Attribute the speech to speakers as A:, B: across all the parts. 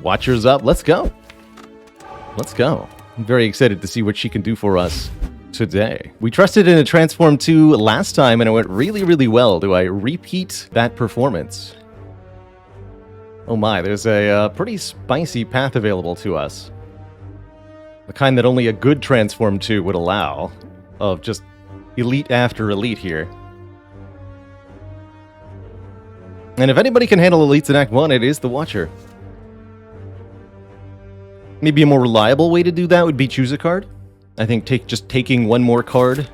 A: Watcher's up. Let's go. Let's go. I'm very excited to see what she can do for us today. We trusted in a Transform 2 last time, and it went really, really well. Do I repeat that performance? Oh my, there's a pretty spicy path available to us. The kind that only a good Transform 2 would allow, of just elite after elite here. And if anybody can handle elites in Act 1, it is the Watcher. Maybe a more reliable way to do that would be choose a card. I think just taking one more card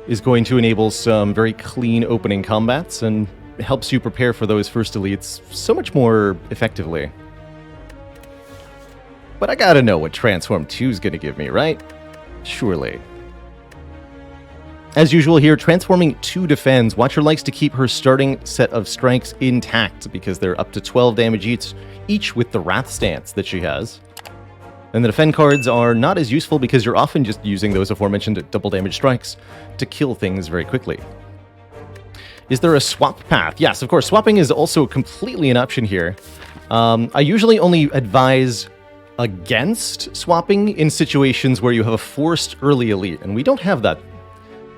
A: is going to enable some very clean opening combats and helps you prepare for those first elites so much more effectively. But I gotta know what Transform 2 is gonna give me, right? Surely. As usual here, Transforming 2 defends. Watcher likes to keep her starting set of strikes intact because they're up to 12 damage each with the Wrath stance that she has. And the defend cards are not as useful because you're often just using those aforementioned double damage strikes to kill things very quickly. Is there a swap path? Yes, of course. Swapping is also completely an option here. I usually only advise against swapping in situations where you have a forced early elite, and we don't have that.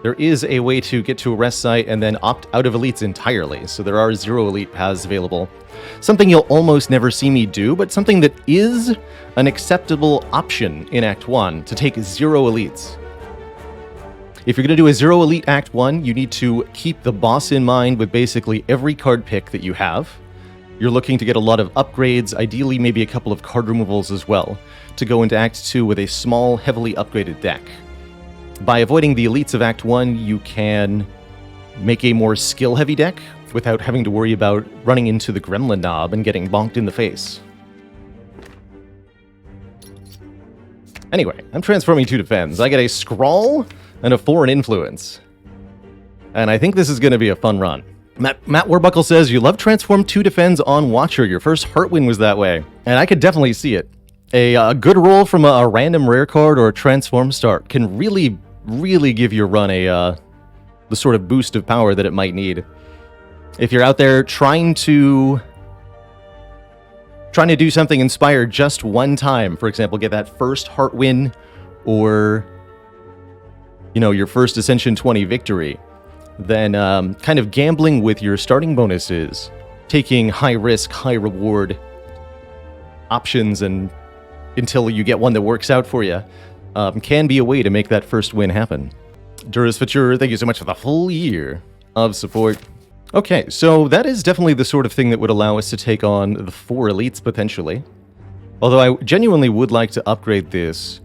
A: There is a way to get to a rest site and then opt out of elites entirely, so there are 0 elite paths available. Something you'll almost never see me do, but something that is an acceptable option in Act 1, to take 0 elites. If you're going to do a 0 elite Act 1, you need to keep the boss in mind with basically every card pick that you have. You're looking to get a lot of upgrades, ideally maybe a couple of card removals as well, to go into Act 2 with a small, heavily upgraded deck. By avoiding the elites of Act 1, you can make a more skill-heavy deck without having to worry about running into the gremlin knob and getting bonked in the face. Anyway, I'm Transforming 2 defends. I get a Scrawl and a Foreign Influence. And I think this is going to be a fun run. Matt Warbuckle says, you love Transform 2 defends on Watcher. Your first Heartwind was that way. And I could definitely see it. A good roll from a random rare card or a Transform start can really, really give your run the sort of boost of power that it might need. If you're out there trying to do something inspired just one time, for example, get that first Heartwind or, you know, your first Ascension 20 victory, then kind of gambling with your starting bonuses, taking high risk, high reward options and until you get one that works out for you, can be a way to make that first win happen. Duras Future, thank you so much for the full year of support. Okay, so that is definitely the sort of thing that would allow us to take on the 4 elites, potentially. Although I genuinely would like to upgrade this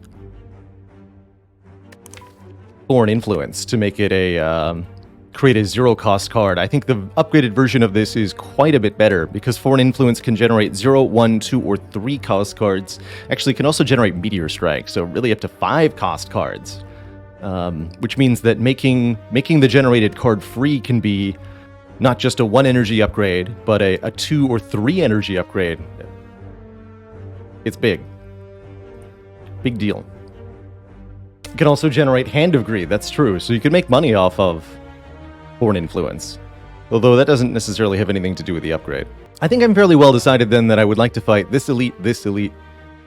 A: Foreign Influence to make it a create a 0-cost card. I think the upgraded version of this is quite a bit better because Foreign Influence can generate 0, 1, 2, or 3 cost cards. Actually, can also generate Meteor Strike, so really up to 5 cost cards. Which means that making the generated card free can be not just a 1 energy upgrade, but a 2 or 3 energy upgrade. It's big. Big deal. You can also generate Hand of Greed, that's true, so you can make money off of Foreign Influence. Although that doesn't necessarily have anything to do with the upgrade. I think I'm fairly well decided then that I would like to fight this elite,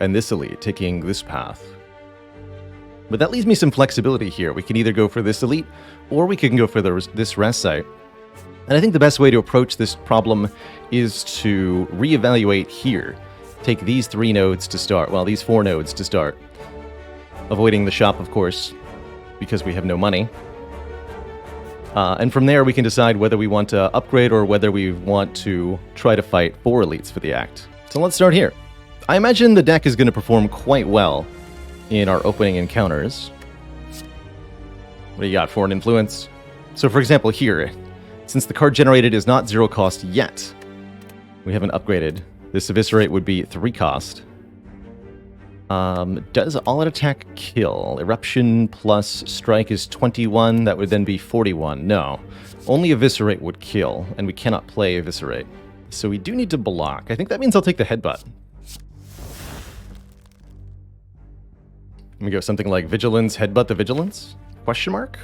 A: and this elite, taking this path. But that leaves me some flexibility here. We can either go for this elite, or we can go for this rest site. And I think the best way to approach this problem is to reevaluate here. Take these 3 nodes to start, well, these 4 nodes to start. Avoiding the shop, of course, because we have no money. And from there, we can decide whether we want to upgrade or whether we want to try to fight 4 elites for the act. So let's start here. I imagine the deck is going to perform quite well in our opening encounters. What do you got? Foreign Influence? So for example here, since the card generated is not 0 cost yet, we haven't upgraded. This Eviscerate would be 3 cost. Does all-out attack kill? Eruption plus strike is 21, that would then be 41. No, only Eviscerate would kill, and we cannot play Eviscerate. So we do need to block. I think that means I'll take the Headbutt. Let me go something like Vigilance, Headbutt the Vigilance? Question mark?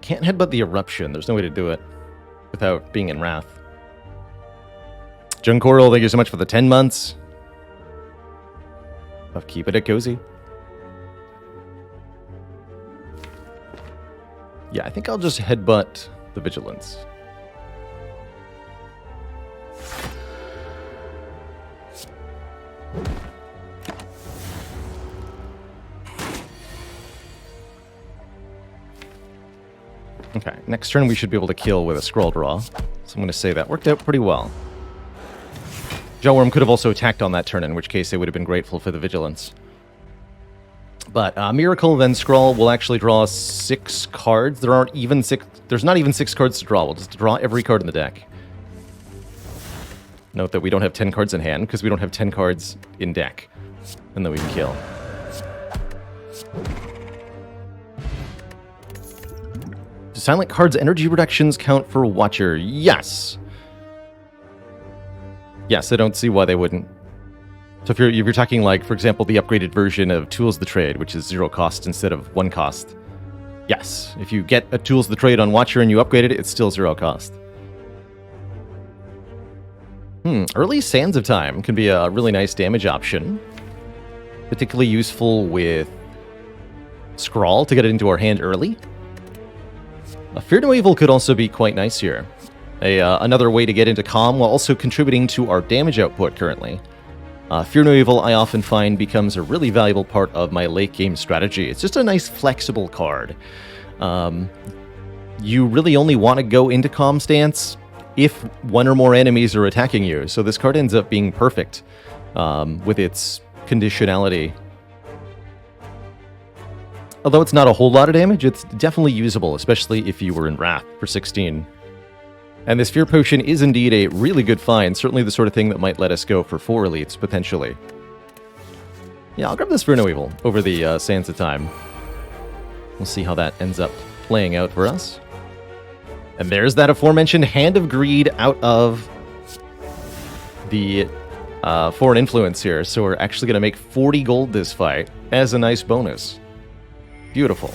A: Can't Headbutt the Eruption, there's no way to do it without being in Wrath. Junkoral, thank you so much for the 10 months. Of keeping it cozy. Yeah, I think I'll just headbutt the Vigilance. Okay, next turn we should be able to kill with a scroll draw. So I'm going to say that worked out pretty well. Jawworm could have also attacked on that turn, in which case they would have been grateful for the Vigilance. But Miracle, then Scrawl will actually draw 6 cards. There aren't even 6... There's not even 6 cards to draw. We'll just draw every card in the deck. Note that we don't have 10 cards in hand, because we don't have 10 cards in deck. And then we can kill. Do silent cards' energy reductions count for Watcher? Yes! Yes, I don't see why they wouldn't. So if you're talking like, for example, the upgraded version of Tools of the Trade, which is 0 cost instead of 1 cost. Yes, if you get a Tools of the Trade on Watcher and you upgrade it, it's still 0 cost. Early Sands of Time can be a really nice damage option. Particularly useful with Scrawl to get it into our hand early. A Fear No Evil could also be quite nice here. Another way to get into Calm while also contributing to our damage output currently. Fear No Evil, I often find, becomes a really valuable part of my late-game strategy. It's just a nice, flexible card. You really only want to go into Calm stance if one or more enemies are attacking you, so this card ends up being perfect with its conditionality. Although it's not a whole lot of damage, it's definitely usable, especially if you were in Wrath for 16. And this Fear Potion is indeed a really good find, certainly the sort of thing that might let us go for 4 elites, potentially. Yeah, I'll grab this Fear No Evil over the Sands of Time. We'll see how that ends up playing out for us. And there's that aforementioned Hand of Greed out of the Foreign Influence here, so we're actually going to make 40 gold this fight as a nice bonus. Beautiful.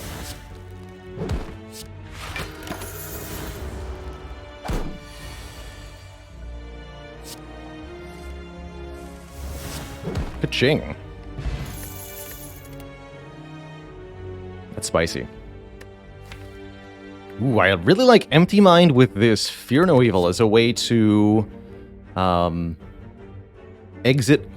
A: Ka-ching. That's spicy. Ooh, I really like Empty Mind with this Fear No Evil as a way to exit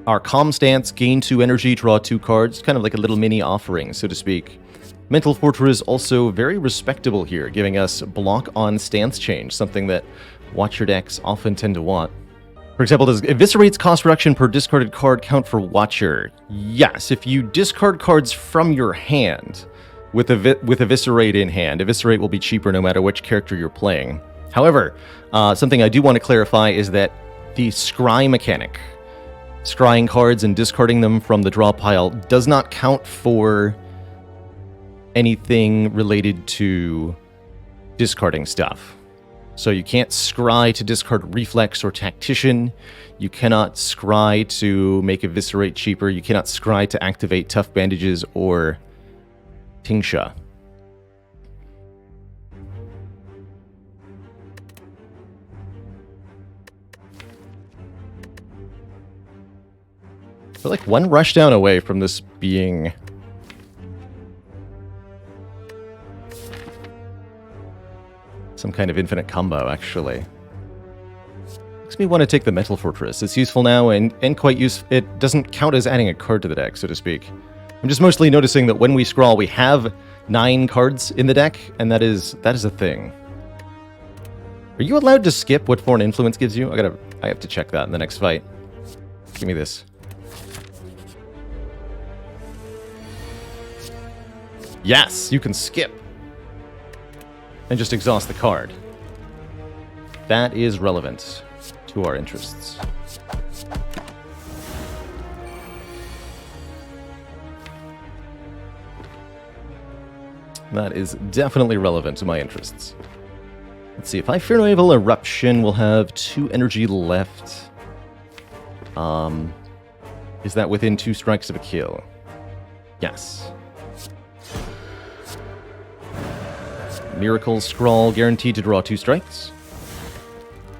A: our Calm stance, gain 2 energy, draw 2 cards. Kind of like a little mini offering, so to speak. Mental Fortress also very respectable here, giving us block on stance change, something that Watcher decks often tend to want. For example, does Eviscerate's cost reduction per discarded card count for Watcher? Yes, if you discard cards from your hand with Eviscerate in hand, Eviscerate will be cheaper no matter which character you're playing. However, something I do want to clarify is that the Scry mechanic, scrying cards and discarding them from the draw pile, does not count for anything related to discarding stuff. So you can't scry to discard Reflex or Tactician. You cannot scry to make Eviscerate cheaper. You cannot scry to activate Tough Bandages or Tingsha. We're like 1 rushdown away from this being some kind of infinite combo, actually. Makes me want to take the Metal Fortress. It's useful now and quite useful. It doesn't count as adding a card to the deck, so to speak. I'm just mostly noticing that when we scroll, we have 9 cards in the deck, and that is a thing. Are you allowed to skip what Foreign Influence gives you? I have to check that in the next fight. Give me this. Yes, you can skip. And just exhaust the card. That is relevant to our interests. That is definitely relevant to my interests. Let's see, if I Fear No Evil Eruption, we'll have 2 energy left. Is that within 2 strikes of a kill? Yes. Miracle Scrawl, guaranteed to draw 2 strikes.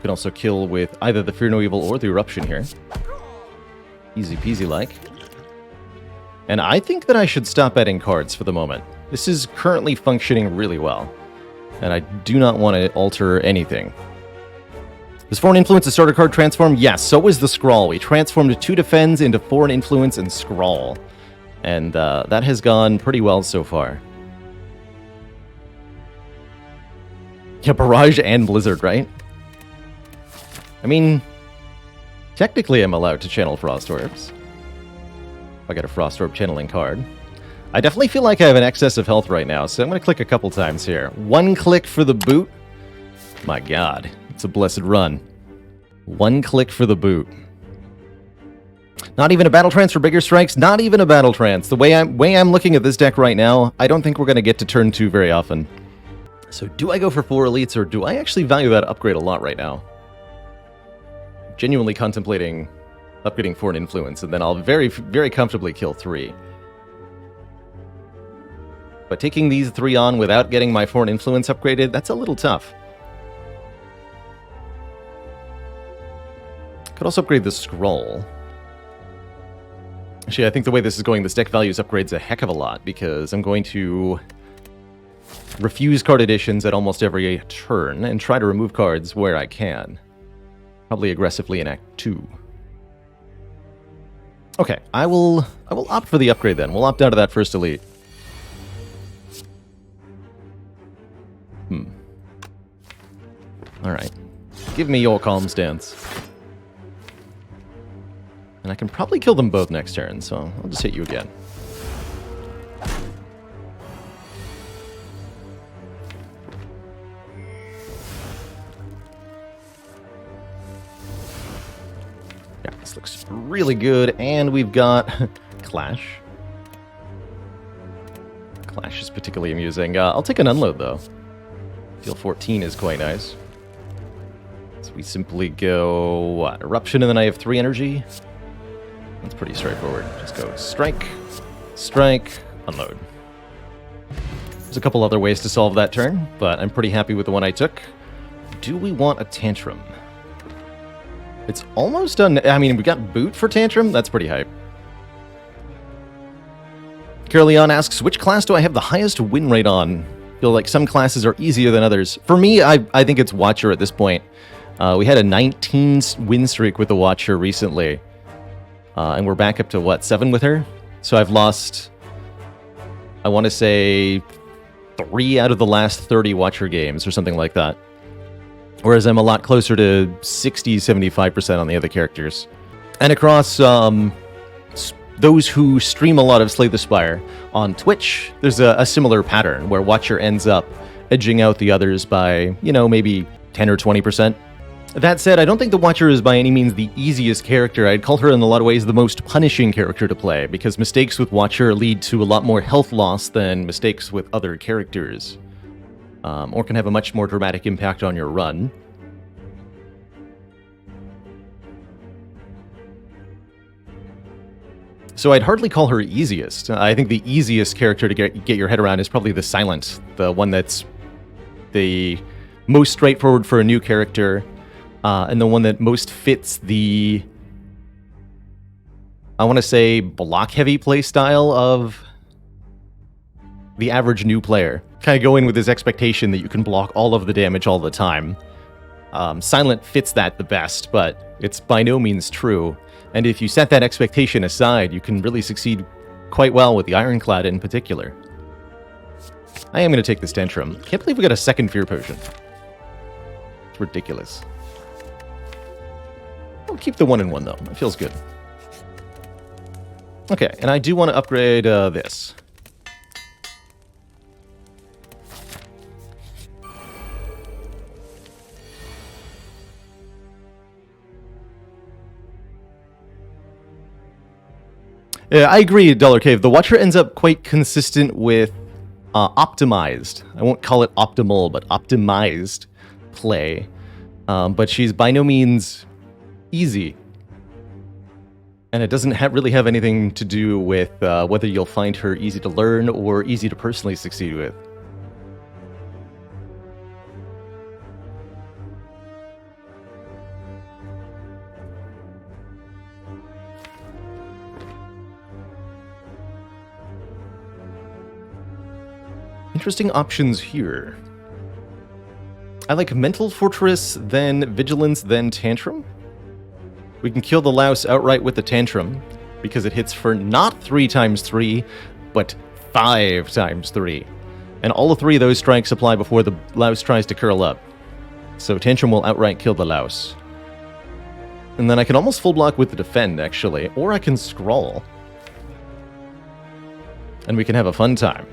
A: Can also kill with either the Fear No Evil or the Eruption here. Easy peasy like. And I think that I should stop adding cards for the moment. This is currently functioning really well. And I do not want to alter anything. Is Foreign Influence a starter card transform? Yes, so is the Scrawl. We transformed 2 Defends into Foreign Influence and Scrawl. And that has gone pretty well so far. Yeah, Barrage and Blizzard, right? I mean, technically I'm allowed to channel Frost Orbs. If I get a Frost Orb channeling card. I definitely feel like I have an excess of health right now, so I'm going to click a couple times here. 1 click for the boot. My god, it's a blessed run. 1 click for the boot. Not even a Battle Trance for bigger strikes? Not even a Battle Trance. The way I'm looking at this deck right now, I don't think we're going to get to turn 2 very often. So do I go for 4 elites, or do I actually value that upgrade a lot right now? Genuinely contemplating upgrading Foreign Influence, and then I'll very, very comfortably kill 3. But taking these 3 on without getting my Foreign Influence upgraded, that's a little tough. Could also upgrade the Scroll. Actually, I think the way this is going, this deck values upgrades a heck of a lot, because I'm going to refuse card additions at almost every turn, and try to remove cards where I can. Probably aggressively in Act 2. Okay, I will opt for the upgrade then. We'll opt out of that first elite. Alright. Give me your calm stance. And I can probably kill them both next turn, so I'll just hit you again. Yeah, this looks really good, and we've got Clash. Clash is particularly amusing. I'll take an unload, though. Deal 14 is quite nice. So we simply go, what, Eruption, and then I have 3 energy? That's pretty straightforward. Just go strike, strike, unload. There's a couple other ways to solve that turn, but I'm pretty happy with the one I took. Do we want a Tantrum? It's almost done. I mean, we got Boot for Tantrum? That's pretty hype. Caroleon asks, which class do I have the highest win rate on? I feel like some classes are easier than others. For me, I think it's Watcher at this point. We had a 19 win streak with the Watcher recently. And we're back up to, what, 7 with her? So I've lost, I want to say, 3 out of the last 30 Watcher games or something like that. Whereas I'm a lot closer to 60-75% on the other characters. And across those who stream a lot of Slay the Spire on Twitch, there's a similar pattern where Watcher ends up edging out the others by, you know, maybe 10 or 20%. That said, I don't think the Watcher is by any means the easiest character. I'd call her in a lot of ways the most punishing character to play, because mistakes with Watcher lead to a lot more health loss than mistakes with other characters. Or can have a much more dramatic impact on your run. So I'd hardly call her easiest. I think the easiest character to get your head around is probably the Silent, the one that's the most straightforward for a new character, and the one that most fits the, I want to say, block-heavy playstyle of the average new player. Kind of go in with this expectation that you can block all of the damage all the time. Silent fits that the best, but it's by no means true. And if you set that expectation aside, you can really succeed quite well with the Ironclad in particular. I am going to take this Tantrum. Can't believe we got a second Fear Potion. It's ridiculous. I'll keep the 1-in-1 though. It feels good. Okay, and I do want to upgrade this. Yeah, I agree, Dollar Cave. The Watcher ends up quite consistent with optimized. I won't call it optimal, but optimized play. But she's by no means easy. And it doesn't really have anything to do with whether you'll find her easy to learn or easy to personally succeed with. Interesting options here. I like Mental Fortress, then Vigilance, then Tantrum. We can kill the louse outright with the Tantrum, because it hits for not 3 times 3, but 5 times 3. And all 3 of those strikes apply before the louse tries to curl up. So Tantrum will outright kill the louse. And then I can almost full block with the Defend, actually. Or I can Scrawl. And we can have a fun time.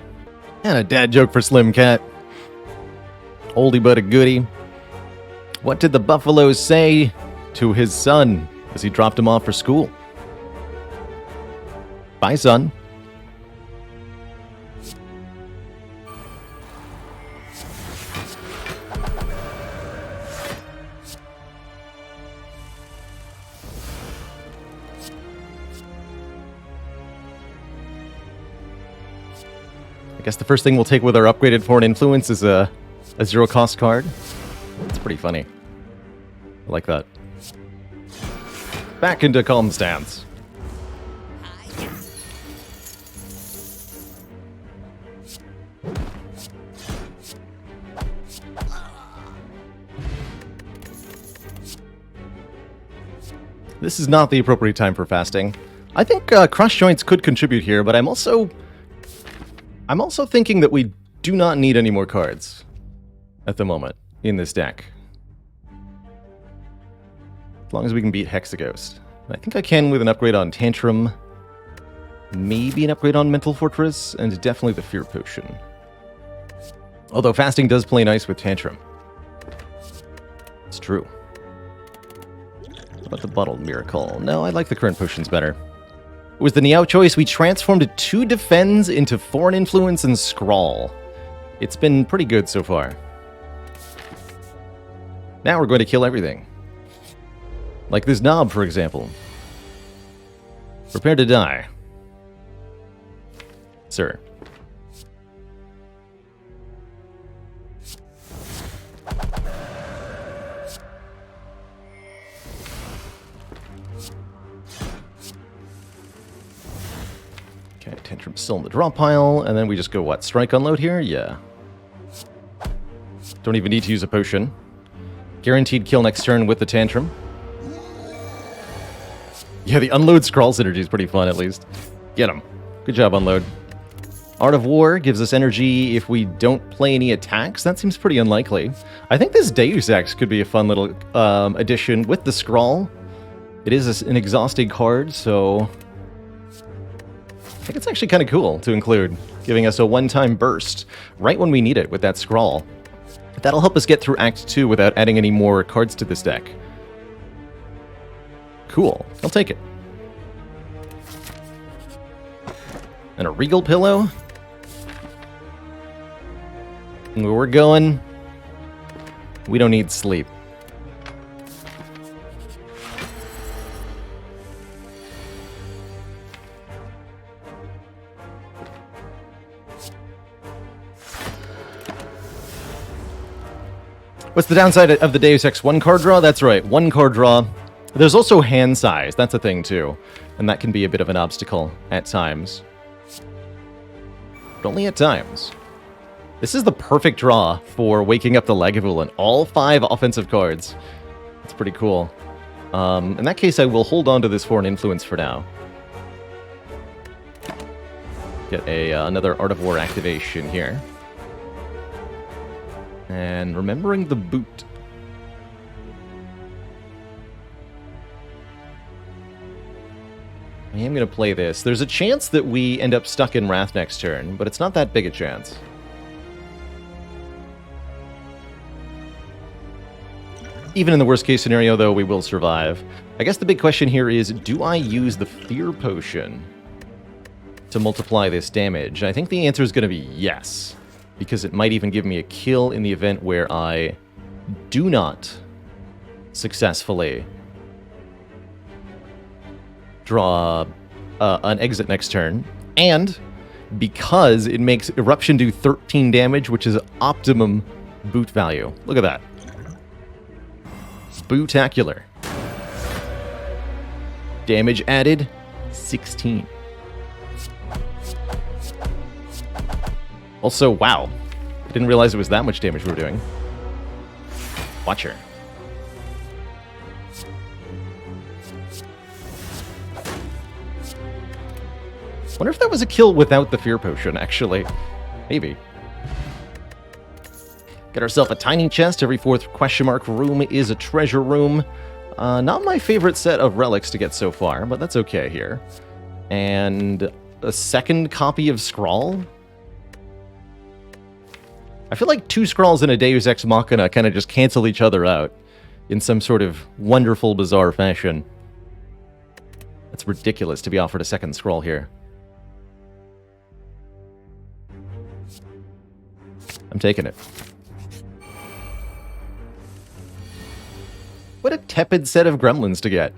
A: And a dad joke for Slim Cat. Oldie but a goodie. What did the buffalo say to his son as he dropped him off for school? Bye, son. I guess the first thing we'll take with our upgraded Foreign Influence is a 0-cost card. It's pretty funny. I like that. Back into Calm Stance. This is not the appropriate time for fasting. I think Crush Joints could contribute here, but I'm also thinking that we do not need any more cards at the moment in this deck. As long as we can beat Hexaghost. I think I can with an upgrade on Tantrum, maybe an upgrade on Mental Fortress, and definitely the Fear Potion. Although fasting does play nice with Tantrum. It's true. What about the Bottled Miracle? No, I like the current potions better. It was the Niao choice. We transformed 2 Defends into Foreign Influence and Scrawl. It's been pretty good so far. Now we're going to kill everything. Like this knob, for example. Prepare to die. Sir. Okay, Tantrum's still in the draw pile, and then we just go, what, strike unload here? Yeah. Don't even need to use a potion. Guaranteed kill next turn with the Tantrum. Yeah, the Unload Scrawl synergy is pretty fun, at least. Get him. Good job, Unload. Art of War gives us energy if we don't play any attacks. That seems pretty unlikely. I think this Deus Ex could be a fun little addition with the Scrawl. It is an exhausting card, so I think it's actually kind of cool to include, giving us a one-time burst right when we need it with that Scrawl. That'll help us get through Act 2 without adding any more cards to this deck. Cool. I'll take it. And a Regal Pillow. Where we're going, we don't need sleep. What's the downside of the Deus Ex 1 card draw? That's right, 1 card draw. There's also hand size, that's a thing too. And that can be a bit of an obstacle at times. But only at times. This is the perfect draw for waking up the Lagavulin. All 5 offensive cards. That's pretty cool. In that case, I will hold on to this Foreign Influence for now. Get another Art of War activation here. And remembering the boot. I am going to play this. There's a chance that we end up stuck in Wrath next turn, but it's not that big a chance. Even in the worst case scenario, though, we will survive. I guess the big question here is, do I use the Fear Potion to multiply this damage? I think the answer is going to be yes, because it might even give me a kill in the event where I do not successfully draw an exit next turn, and because it makes Eruption do 13 damage, which is optimum boot value. Look at that. Spootacular. Damage added, 16. Also, wow. Didn't realize it was that much damage we were doing. Watch her. Wonder if that was a kill without the Fear Potion, actually. Maybe. Get ourselves a tiny chest. Every fourth question mark room is a treasure room. Not my favorite set of relics to get so far, but that's okay here. And a second copy of Scrawl? I feel like 2 Scrawls and a Deus Ex Machina kind of just cancel each other out in some sort of wonderful, bizarre fashion. It's ridiculous to be offered a second Scrawl here. I'm taking it. What a tepid set of gremlins to get.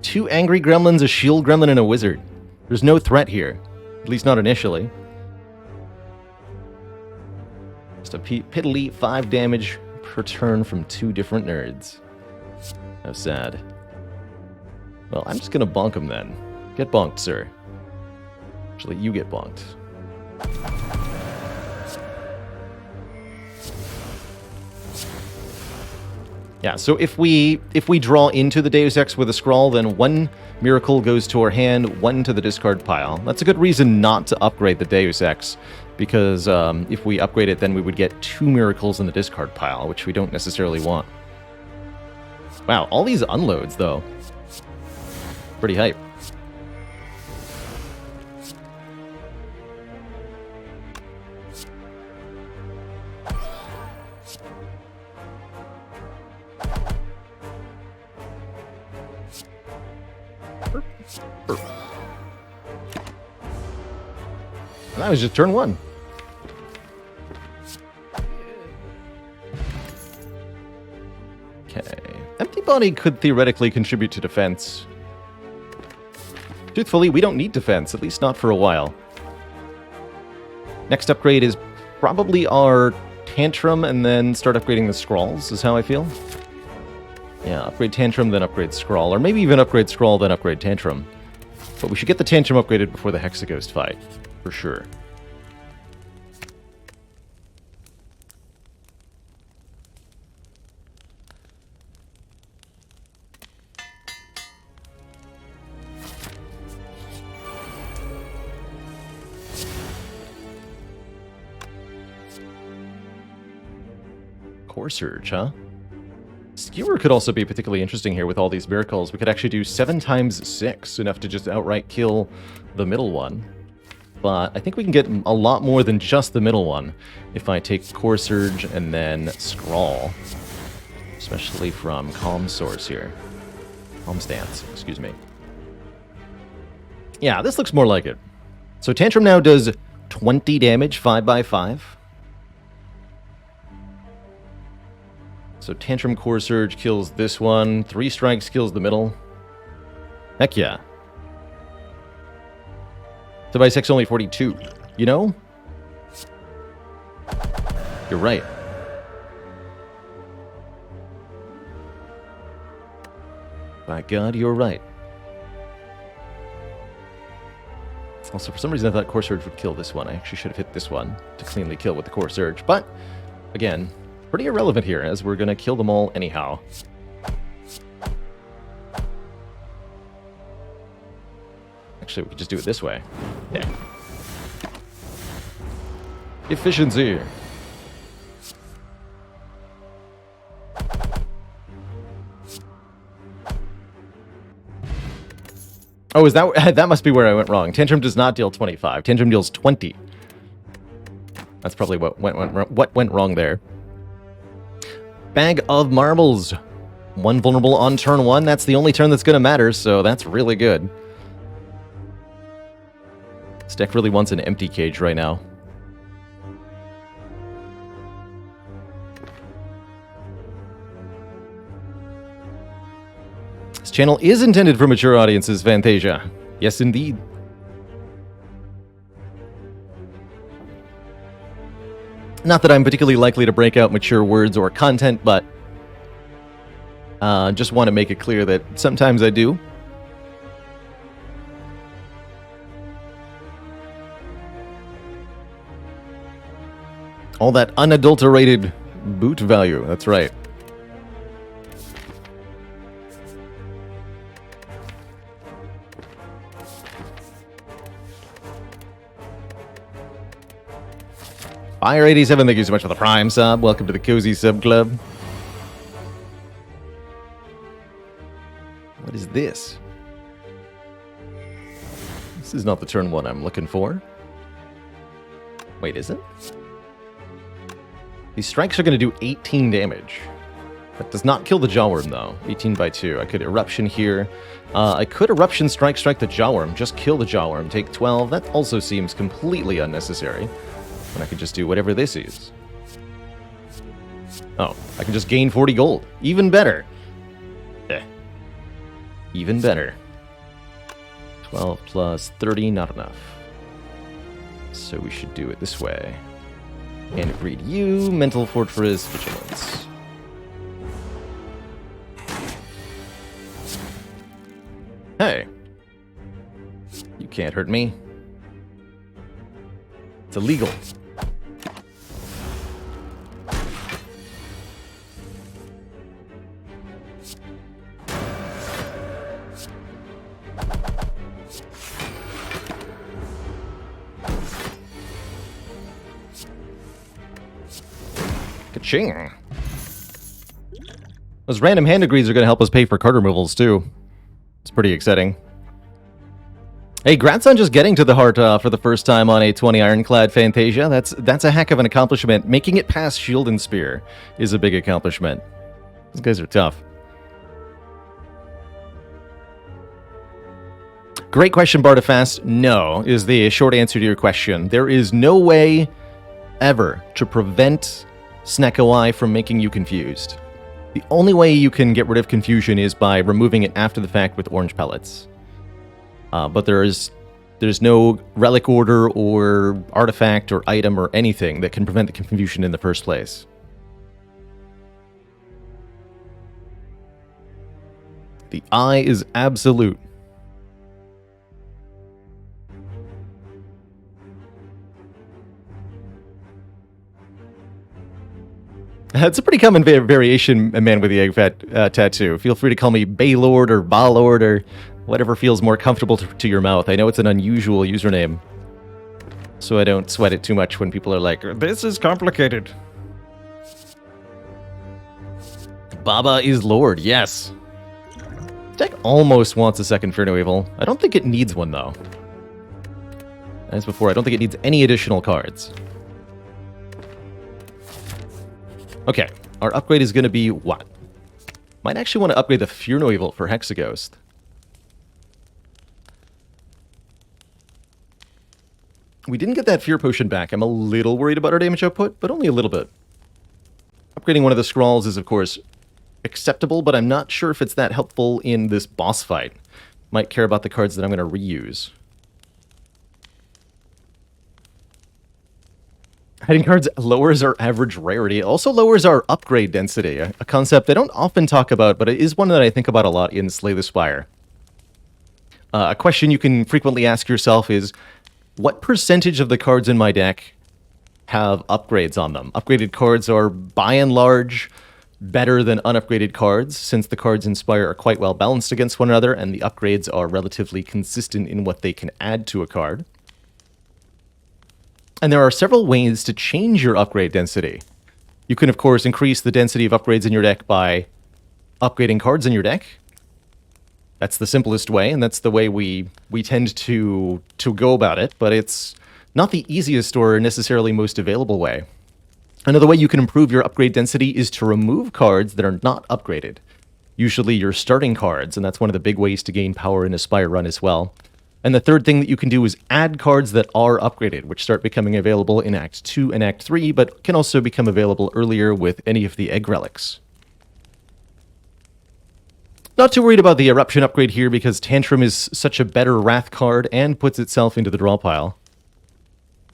A: 2 angry gremlins, a shield gremlin, and a wizard. There's no threat here. At least not initially. Just a piddly 5 damage per turn from 2 different nerds. How sad. Well, I'm just gonna bonk him then. Get bonked, sir. Actually, you get bonked. Yeah, so if we draw into the Deus Ex with a Scrawl, then 1 miracle goes to our hand, 1 to the discard pile. That's a good reason not to upgrade the Deus Ex, because if we upgrade it, then we would get 2 miracles in the discard pile, which we don't necessarily want. Wow, all these unloads, though. Pretty hype. That was just turn 1. Okay. Empty Body could theoretically contribute to defense. Truthfully, we don't need defense, at least not for a while. Next upgrade is probably our Tantrum, and then start upgrading the Scrawls, is how I feel. Yeah, upgrade Tantrum, then upgrade Scrawl, or maybe even upgrade Scrawl, then upgrade Tantrum. But we should get the Tantrum upgraded before the Hexaghost fight, for sure. Core Surge, huh? Skewer could also be particularly interesting here with all these miracles. We could actually do 7 times 6, enough to just outright kill the middle one. But I think we can get a lot more than just the middle one if I take Core Surge and then Scrawl. Especially from Calm Source here. Calm Stance, excuse me. Yeah, this looks more like it. So Tantrum now does 20 damage, 5x5. So Tantrum Core Surge kills this one. 3 strikes kills the middle. Heck yeah. 2x6 only 42. You know? You're right. By God, you're right. Also, for some reason I thought Core Surge would kill this one. I actually should have hit this one to cleanly kill with the Core Surge. But, again, pretty irrelevant here, as we're going to kill them all anyhow. Actually, we could just do it this way. Yeah. Efficiency. Oh, is that... that must be where I went wrong. Tantrum does not deal 25. Tantrum deals 20. That's probably what went wrong there. Bag of Marbles. 1 vulnerable on turn 1. That's the only turn that's going to matter, so that's really good. This deck really wants an empty cage right now. This channel is intended for mature audiences, Fantasia. Yes, indeed. Not that I'm particularly likely to break out mature words or content, but just want to make it clear that sometimes I do. All that unadulterated boot value, that's right. Fire87, thank you so much for the Prime sub. Welcome to the Cozy Sub Club. What is this? This is not the turn one I'm looking for. Wait, is it? These strikes are going to do 18 damage. That does not kill the Jawworm, though. 18 by 2. I could Eruption here. I could Eruption strike the Jawworm. Just kill the Jawworm. Take 12. That also seems completely unnecessary. And I could just do whatever this is. Oh, I can just gain 40 gold. Even better. Even better. 12 plus 30, not enough. So we should do it this way. And read you, Mental Fortress, Vigilance. Hey. You can't hurt me. It's illegal. Ka-ching. Those random hand degrees are going to help us pay for card removals, too. It's pretty exciting. Hey, grats on just getting to the heart for the first time on a 20 Ironclad Fantasia. That's a heck of an accomplishment. Making it past Shield and Spear is a big accomplishment. These guys are tough. Great question, Bartafast. No, is the short answer to your question. There is no way ever to prevent Snecko from making you confused. The only way you can get rid of confusion is by removing it after the fact with orange pellets. But there's no relic order or artifact or item or anything that can prevent the confusion in the first place. The eye is absolute. It's a pretty common variation, Man with the Egg Fat tattoo. Feel free to call me Baalorlord or Baalorlord or whatever feels more comfortable to your mouth. I know it's an unusual username, so I don't sweat it too much when people are like, this is complicated. Baba is Lord, yes. Deck almost wants a second Fear No Evil. I don't think it needs one, though. As before, I don't think it needs any additional cards. Okay, our upgrade is going to be what? Might actually want to upgrade the Fear No Evil for Hexaghost. We didn't get that Fear Potion back. I'm a little worried about our damage output, but only a little bit. Upgrading one of the Scrawls is, of course, acceptable, but I'm not sure if it's that helpful in this boss fight. Might care about the cards that I'm going to reuse. Hiding cards lowers our average rarity. It also lowers our upgrade density, a concept I don't often talk about, but it is one that I think about a lot in Slay the Spire. A question you can frequently ask yourself is, what percentage of the cards in my deck have upgrades on them? Upgraded cards are, by and large, better than unupgraded cards, since the cards in Spire are quite well balanced against one another, and the upgrades are relatively consistent in what they can add to a card. And there are several ways to change your upgrade density. You can, of course, increase the density of upgrades in your deck by upgrading cards in your deck. That's the simplest way, and that's the way we tend to go about it, but it's not the easiest or necessarily most available way. Another way you can improve your upgrade density is to remove cards that are not upgraded. Usually your starting cards, and that's one of the big ways to gain power in a Spire run as well. And the third thing that you can do is add cards that are upgraded, which start becoming available in Act 2 and Act 3, but can also become available earlier with any of the egg relics. Not too worried about the Eruption upgrade here because Tantrum is such a better Wrath card and puts itself into the draw pile.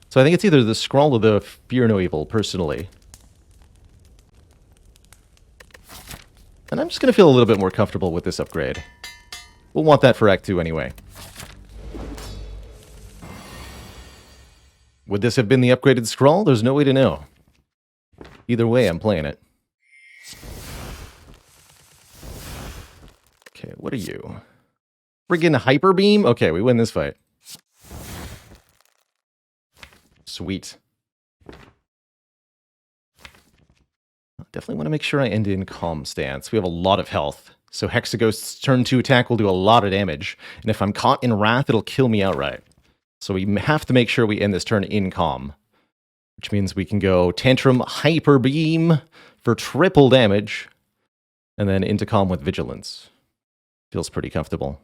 A: So I think it's either the Scrawl or the Fear No Evil, personally. And I'm just going to feel a little bit more comfortable with this upgrade. We'll want that for Act 2 anyway. Would this have been the upgraded Scrawl? There's no way to know. Either way, I'm playing it. Okay, what are you? Friggin' Hyper Beam? Okay, we win this fight. Sweet. Definitely want to make sure I end in Calm Stance. We have a lot of health. So Hexaghost's turn 2 attack will do a lot of damage. And if I'm caught in Wrath, it'll kill me outright. So we have to make sure we end this turn in Calm. Which means we can go Tantrum Hyper Beam for triple damage. And then into Calm with Vigilance. Feels pretty comfortable.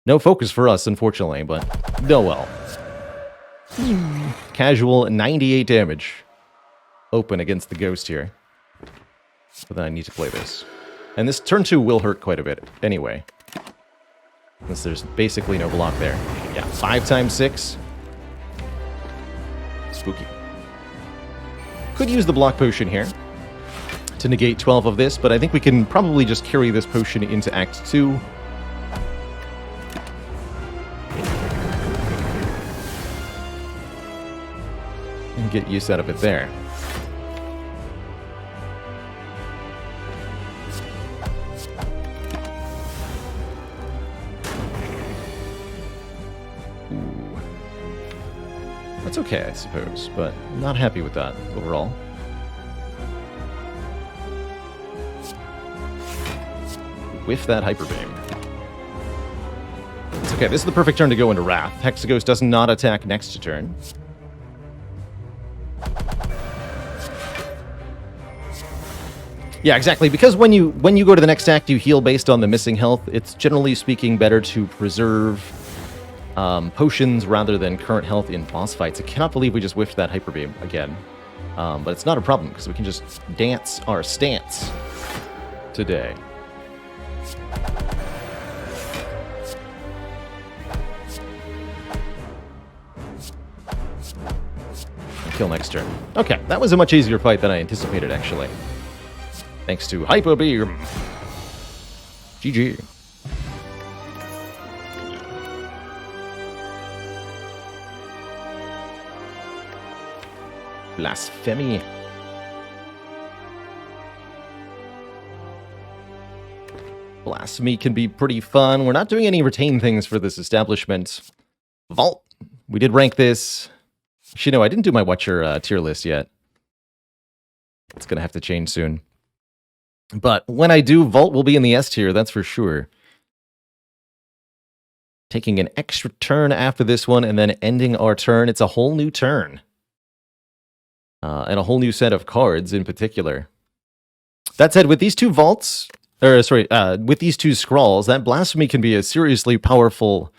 A: No focus for us, unfortunately, but no well. Casual 98 damage. Open against the Ghost here. But then I need to play this. And this turn 2 will hurt quite a bit anyway. Since there's basically no block there. Yeah, 5 times 6. Spooky. Could use the block potion here to negate 12 of this, but I think we can probably just carry this potion into Act 2. And get use out of it there. Ooh. That's okay, I suppose, but not happy with that overall. Whiff that Hyper Beam. It's okay, this is the perfect turn to go into Wrath. Hexaghost does not attack next turn. Yeah, exactly, because when you go to the next act, you heal based on the missing health. It's generally speaking better to preserve potions rather than current health in boss fights. I cannot believe we just whiffed that Hyper Beam again. But it's not a problem, because we can just dance our stance today. Kill next turn. Okay, that was a much easier fight than I anticipated, actually. Thanks to Hyper Beam. GG. Blasphemy. Blasphemy can be pretty fun. We're not doing any retain things for this establishment. Vault. We did rank this. Actually, no, I didn't do my Watcher tier list yet. It's going to have to change soon. But when I do, Vault will be in the S tier, that's for sure. Taking an extra turn after this one and then ending our turn. It's a whole new turn. And a whole new set of cards in particular. That said, with these two Vaults, with these two Scrawls, that Blasphemy can be a seriously powerful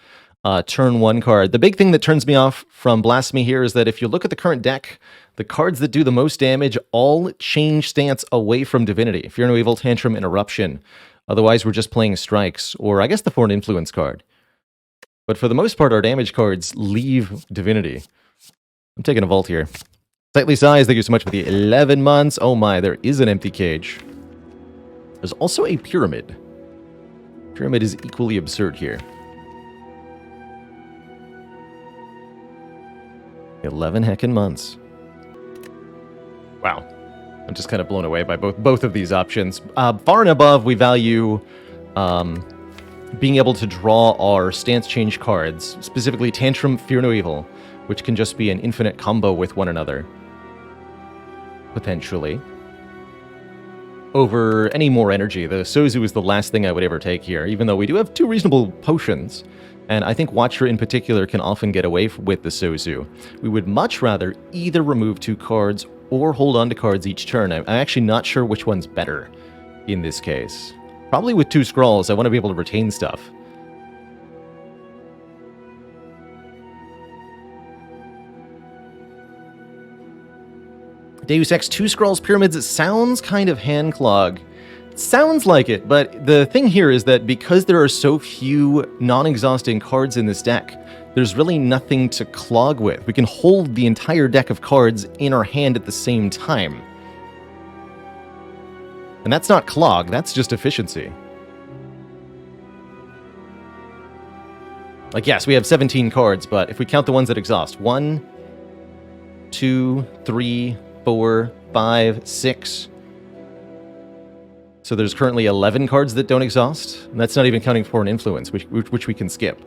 A: turn 1 card. The big thing that turns me off from Blasphemy here is that if you look at the current deck, the cards that do the most damage all change stance away from Divinity. Fear No Evil, Tantrum, and Eruption. Otherwise, we're just playing Strikes, or I guess the Foreign Influence card. But for the most part, our damage cards leave Divinity. I'm taking a Vault here. Slightly Size, thank you so much for the 11 months. Oh my, there is an empty cage. There's also a Pyramid. Pyramid is equally absurd here. 11 heckin' months. Wow. I'm just kind of blown away by both of these options. Far and above, we value being able to draw our stance change cards, specifically Tantrum, Fear No Evil, which can just be an infinite combo with one another. Potentially. Over any more energy. The Sozu is the last thing I would ever take here, even though we do have 2 reasonable potions. And I think Watcher in particular can often get away with the Sozu. We would much rather either remove 2 cards or hold on to cards each turn. I'm actually not sure which one's better in this case. Probably with 2 Scrawls, I want to be able to retain stuff. Deus Ex 2 Scrawls Pyramids, it sounds kind of hand-clog. It sounds like it, but the thing here is that because there are so few non-exhausting cards in this deck, there's really nothing to clog with. We can hold the entire deck of cards in our hand at the same time. And that's not clog, that's just efficiency. Like, yes, we have 17 cards, but if we count the ones that exhaust, 1, 2, 3, 4, 5, 6. So there's currently 11 cards that don't exhaust. And that's not even counting Foreign Influence, which we can skip.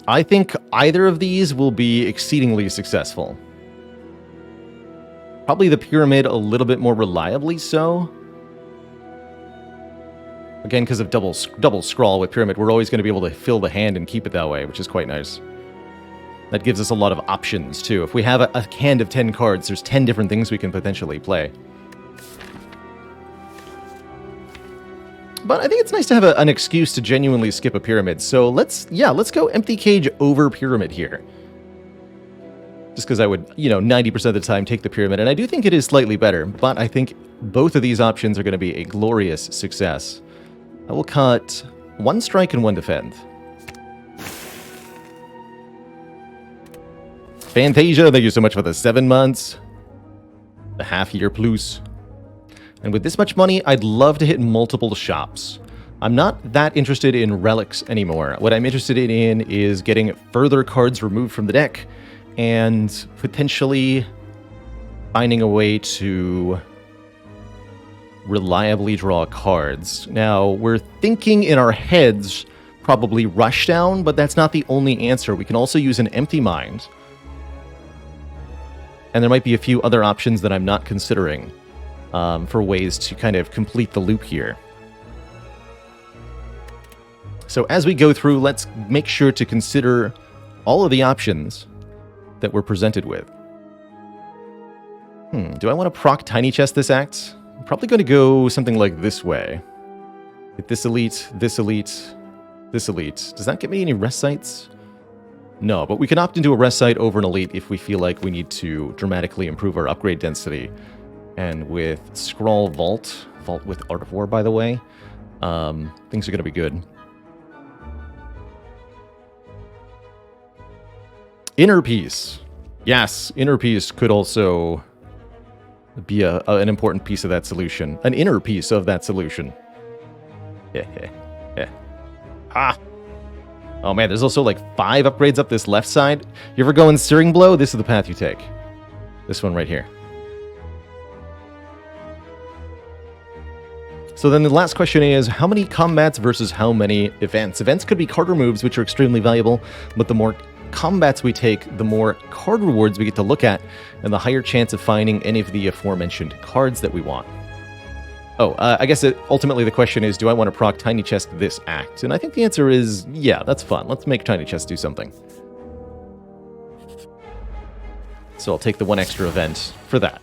A: I think either of these will be exceedingly successful. Probably the Pyramid a little bit more reliably so. Again, because of double scrawl with Pyramid, we're always going to be able to fill the hand and keep it that way, which is quite nice. That gives us a lot of options, too. If we have a hand of 10 cards, there's 10 different things we can potentially play. But I think it's nice to have an excuse to genuinely skip a Pyramid. So let's go Empty Cage over Pyramid here. Just because I would, 90% of the time take the Pyramid. And I do think it is slightly better, but I think both of these options are going to be a glorious success. I will cut 1 strike and 1 defend. Fantasia, thank you so much for the 7 months. The half-year plus. And with this much money, I'd love to hit multiple shops. I'm not that interested in relics anymore. What I'm interested in is getting further cards removed from the deck and potentially finding a way to reliably draw cards. Now, we're thinking in our heads probably Rushdown, but that's not the only answer. We can also use an Empty Mind. And there might be a few other options that I'm not considering for ways to kind of complete the loop here. So as we go through, let's make sure to consider all of the options that we're presented with. Do I want to proc Tiny Chest this act? I'm probably going to go something like this way. Hit this elite, this elite, this elite. Does that get me any rest sites? No, but we can opt into a rest site over an elite if we feel like we need to dramatically improve our upgrade density. And with Scrawl Vault with Art of War, by the way, things are going to be good. Inner Peace. Yes, Inner Peace could also be an important piece of that solution. An inner piece of that solution. Ah! Oh man, there's also like 5 upgrades up this left side. You ever go in Searing Blow? This is the path you take. This one right here. So then the last question is, how many combats versus how many events? Events could be card removes, which are extremely valuable, but the more combats we take, the more card rewards we get to look at, and the higher chance of finding any of the aforementioned cards that we want. Oh, I guess ultimately the question is, do I want to proc Tiny Chest this act? And I think the answer is, yeah, that's fun. Let's make Tiny Chest do something. So I'll take the 1 extra event for that.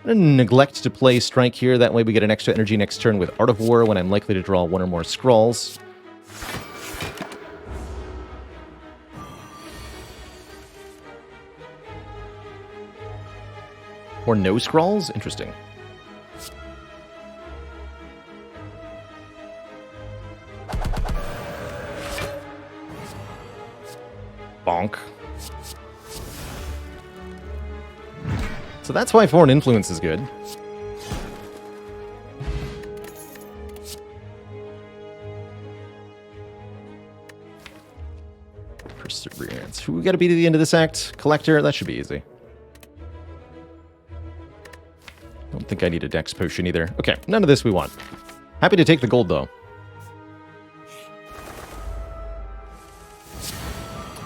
A: I'm going to neglect to play Strike here. That way we get an extra energy next turn with Art of War when I'm likely to draw 1 or more Scrawls. Or no Scrawls? Interesting. Bonk. So that's why Foreign Influence is good. Perseverance. Who we gotta be to the end of this act? Collector? That should be easy. Don't think I need a Dex potion either. Okay, none of this we want. Happy to take the gold, though.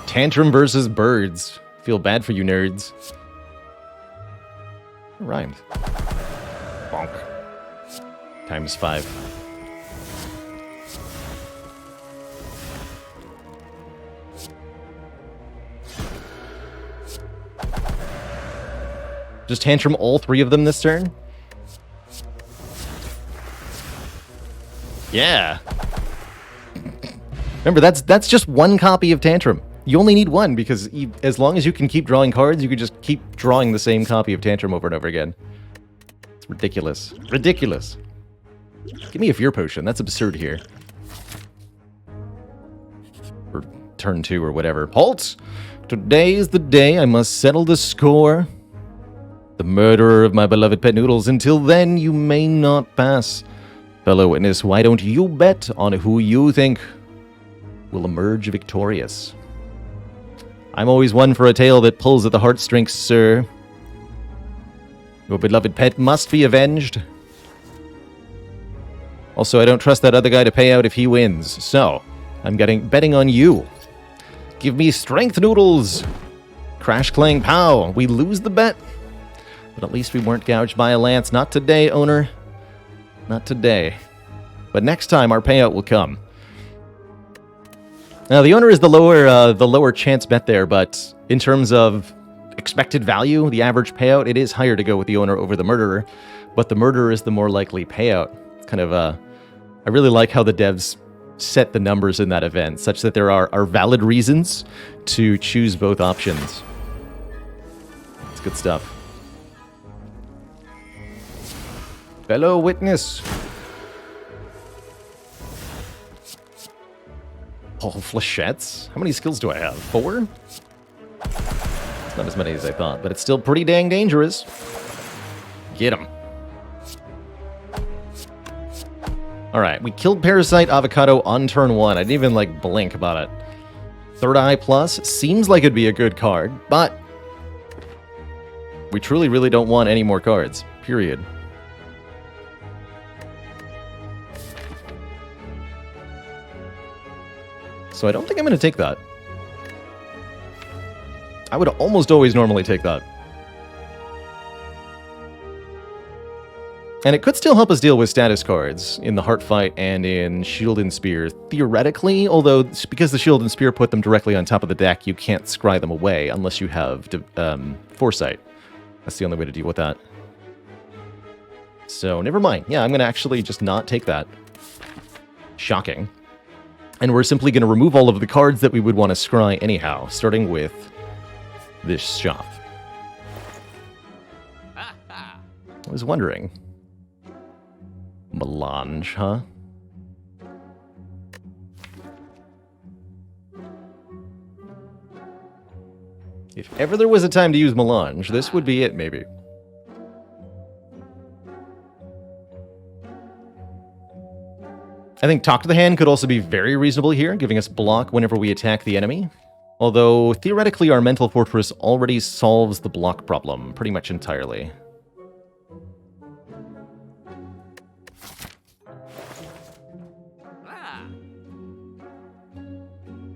A: Tantrum versus birds. Feel bad for you nerds. It rhymed. Bonk. Times 5. Just Tantrum all 3 of them this turn? Yeah. Remember, that's just 1 copy of Tantrum. You only need 1, because as long as you can keep drawing cards, you can just keep drawing the same copy of Tantrum over and over again. It's ridiculous. Ridiculous. Give me a Fear Potion. That's absurd here. Or turn 2 or whatever. Halt! Today is the day I must settle the score. The murderer of my beloved pet noodles. Until then, you may not pass. Fellow witness, why don't you bet on who you think will emerge victorious? I'm always one for a tale that pulls at the heartstrings, sir. Your beloved pet must be avenged. Also, I don't trust that other guy to pay out if he wins, so I'm betting on you. Give me strength noodles! Crash clang pow! We lose the bet. But at least we weren't gouged by a lance. Not today, owner. Not today. But next time our payout will come. Now, the owner is the lower chance bet there, but in terms of expected value, the average payout, it is higher to go with the owner over the murderer, but the murderer is the more likely payout. Kind of, I really like how the devs set the numbers in that event, such that there are valid reasons to choose both options. It's good stuff. Fellow witness. Oh, flechettes? How many skills do I have? 4? It's not as many as I thought, but it's still pretty dang dangerous. Get him. Alright, we killed Parasite Avocado on turn 1. I didn't even, like, blink about it. Third Eye Plus seems like it'd be a good card, but we truly really don't want any more cards. Period. So I don't think I'm going to take that. I would almost always normally take that. And it could still help us deal with status cards in the Heart Fight and in Shield and Spear, theoretically, although because the Shield and Spear put them directly on top of the deck, you can't scry them away unless you have Foresight. That's the only way to deal with that. So, never mind. Yeah, I'm going to actually just not take that. Shocking. And we're simply going to remove all of the cards that we would want to scry anyhow, starting with this shop. I was wondering. Melange, huh? If ever there was a time to use Melange, this would be it, maybe. I think Talk to the Hand could also be very reasonable here, giving us block whenever we attack the enemy. Although, theoretically, our Mental Fortress already solves the block problem pretty much entirely.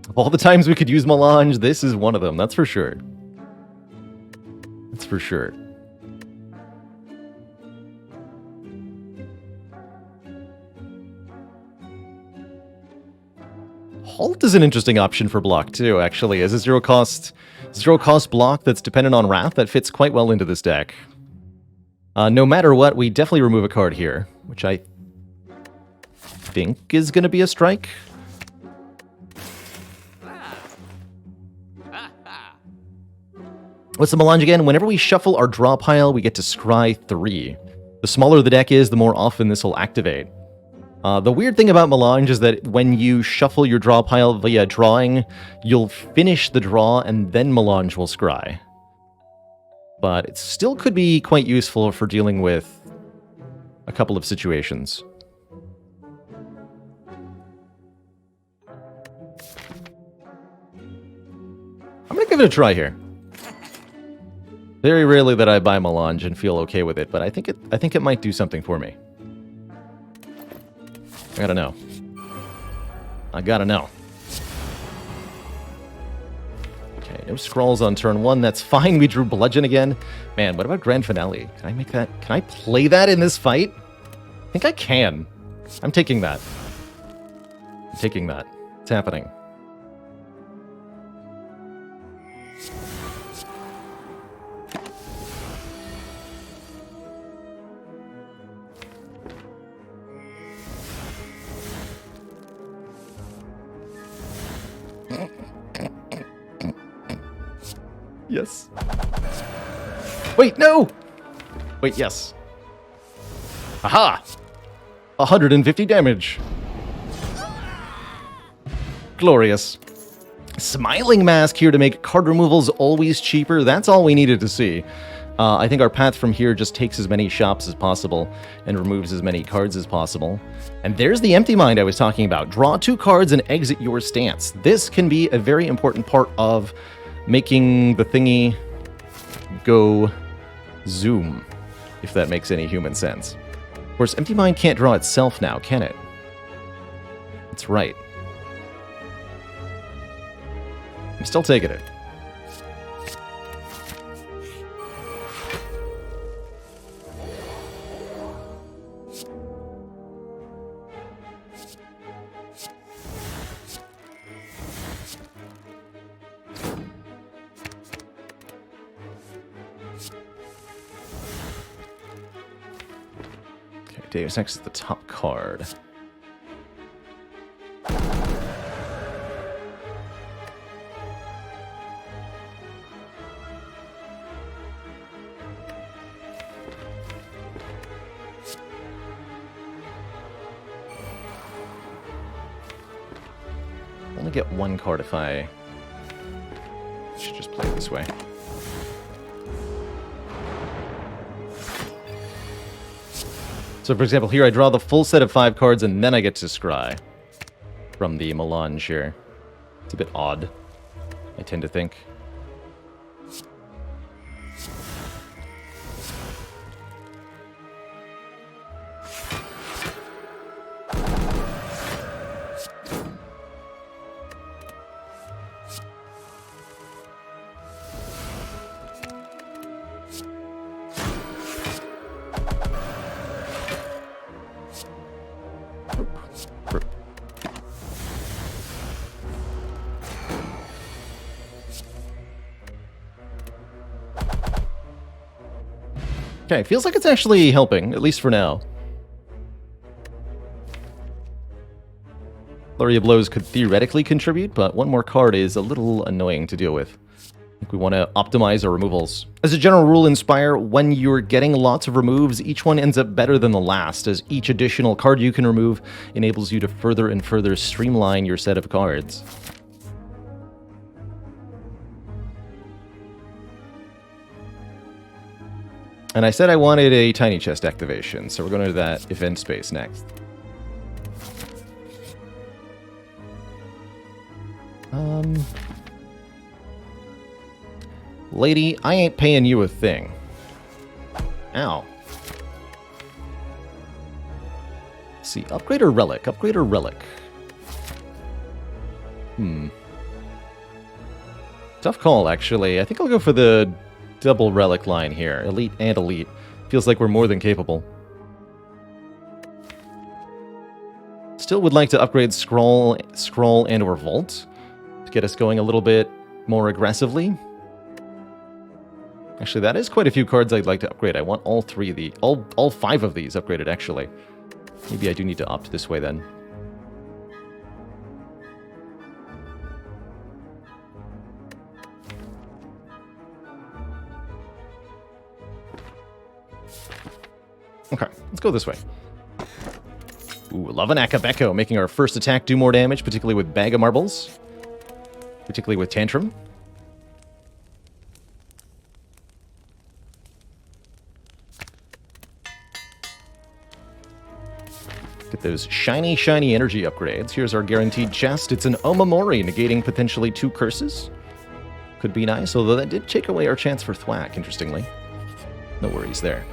A: Of all the times we could use Melange, this is one of them, that's for sure. That's for sure. Halt is an interesting option for block too, actually, as a zero cost block that's dependent on Wrath that fits quite well into this deck. No matter what, we definitely remove a card here, which I think is going to be a strike. What's the Melange again? Whenever we shuffle our draw pile, we get to scry 3. The smaller the deck is, the more often this will activate. The weird thing about Melange is that when you shuffle your draw pile via drawing, you'll finish the draw and then Melange will scry. But it still could be quite useful for dealing with a couple of situations. I'm gonna give it a try here. Very rarely that I buy Melange and feel okay with it, but I think it might do something for me. I gotta know. I gotta know. Okay, no scrolls on turn 1. That's fine. We drew Bludgeon again. Man, what about Grand Finale? Can I make that? Can I play that in this fight? I think I can. I'm taking that. I'm taking that. It's happening. Yes. Wait, no! Wait, yes. Aha! 150 damage. Glorious. Smiling Mask here to make card removals always cheaper. That's all we needed to see. I think our path from here just takes as many shops as possible and removes as many cards as possible. And there's the Empty Mind I was talking about. Draw 2 cards and exit your stance. This can be a very important part of making the thingy go zoom, if that makes any human sense. Of course, Empty Mind can't draw itself now, can it? That's right. I'm still taking it. Deus Ex is the top card. Only get one card if I should just play it this way. So, for example, here I draw the full set of 5 cards, and then I get to scry from the melange here. It's a bit odd, I tend to think. Okay, feels like it's actually helping, at least for now. Flurry of Blows could theoretically contribute, but one more card is a little annoying to deal with. I think we want to optimize our removals. As a general rule in Spire, when you're getting lots of removes, each one ends up better than the last, as each additional card you can remove enables you to further and further streamline your set of cards. And I said I wanted a tiny chest activation, so we're going to that event space next. Lady, I ain't paying you a thing. Ow. Let's see, upgrade or relic? Upgrade or relic? Tough call, actually. I think I'll go for the double relic line here. Elite and elite. Feels like we're more than capable. Still would like to upgrade Scroll and or Vault to get us going a little bit more aggressively. Actually, that is quite a few cards I'd like to upgrade. I want all 3 of the all 5 of these upgraded, actually. Maybe I do need to opt this way then. Okay, let's go this way. Ooh, love an Akabeko, making our first attack do more damage, particularly with Bag of Marbles. Particularly with Tantrum. Get those shiny, shiny energy upgrades. Here's our guaranteed chest. It's an Omamori, negating potentially 2 curses. Could be nice, although that did take away our chance for Thwack, interestingly. No worries there.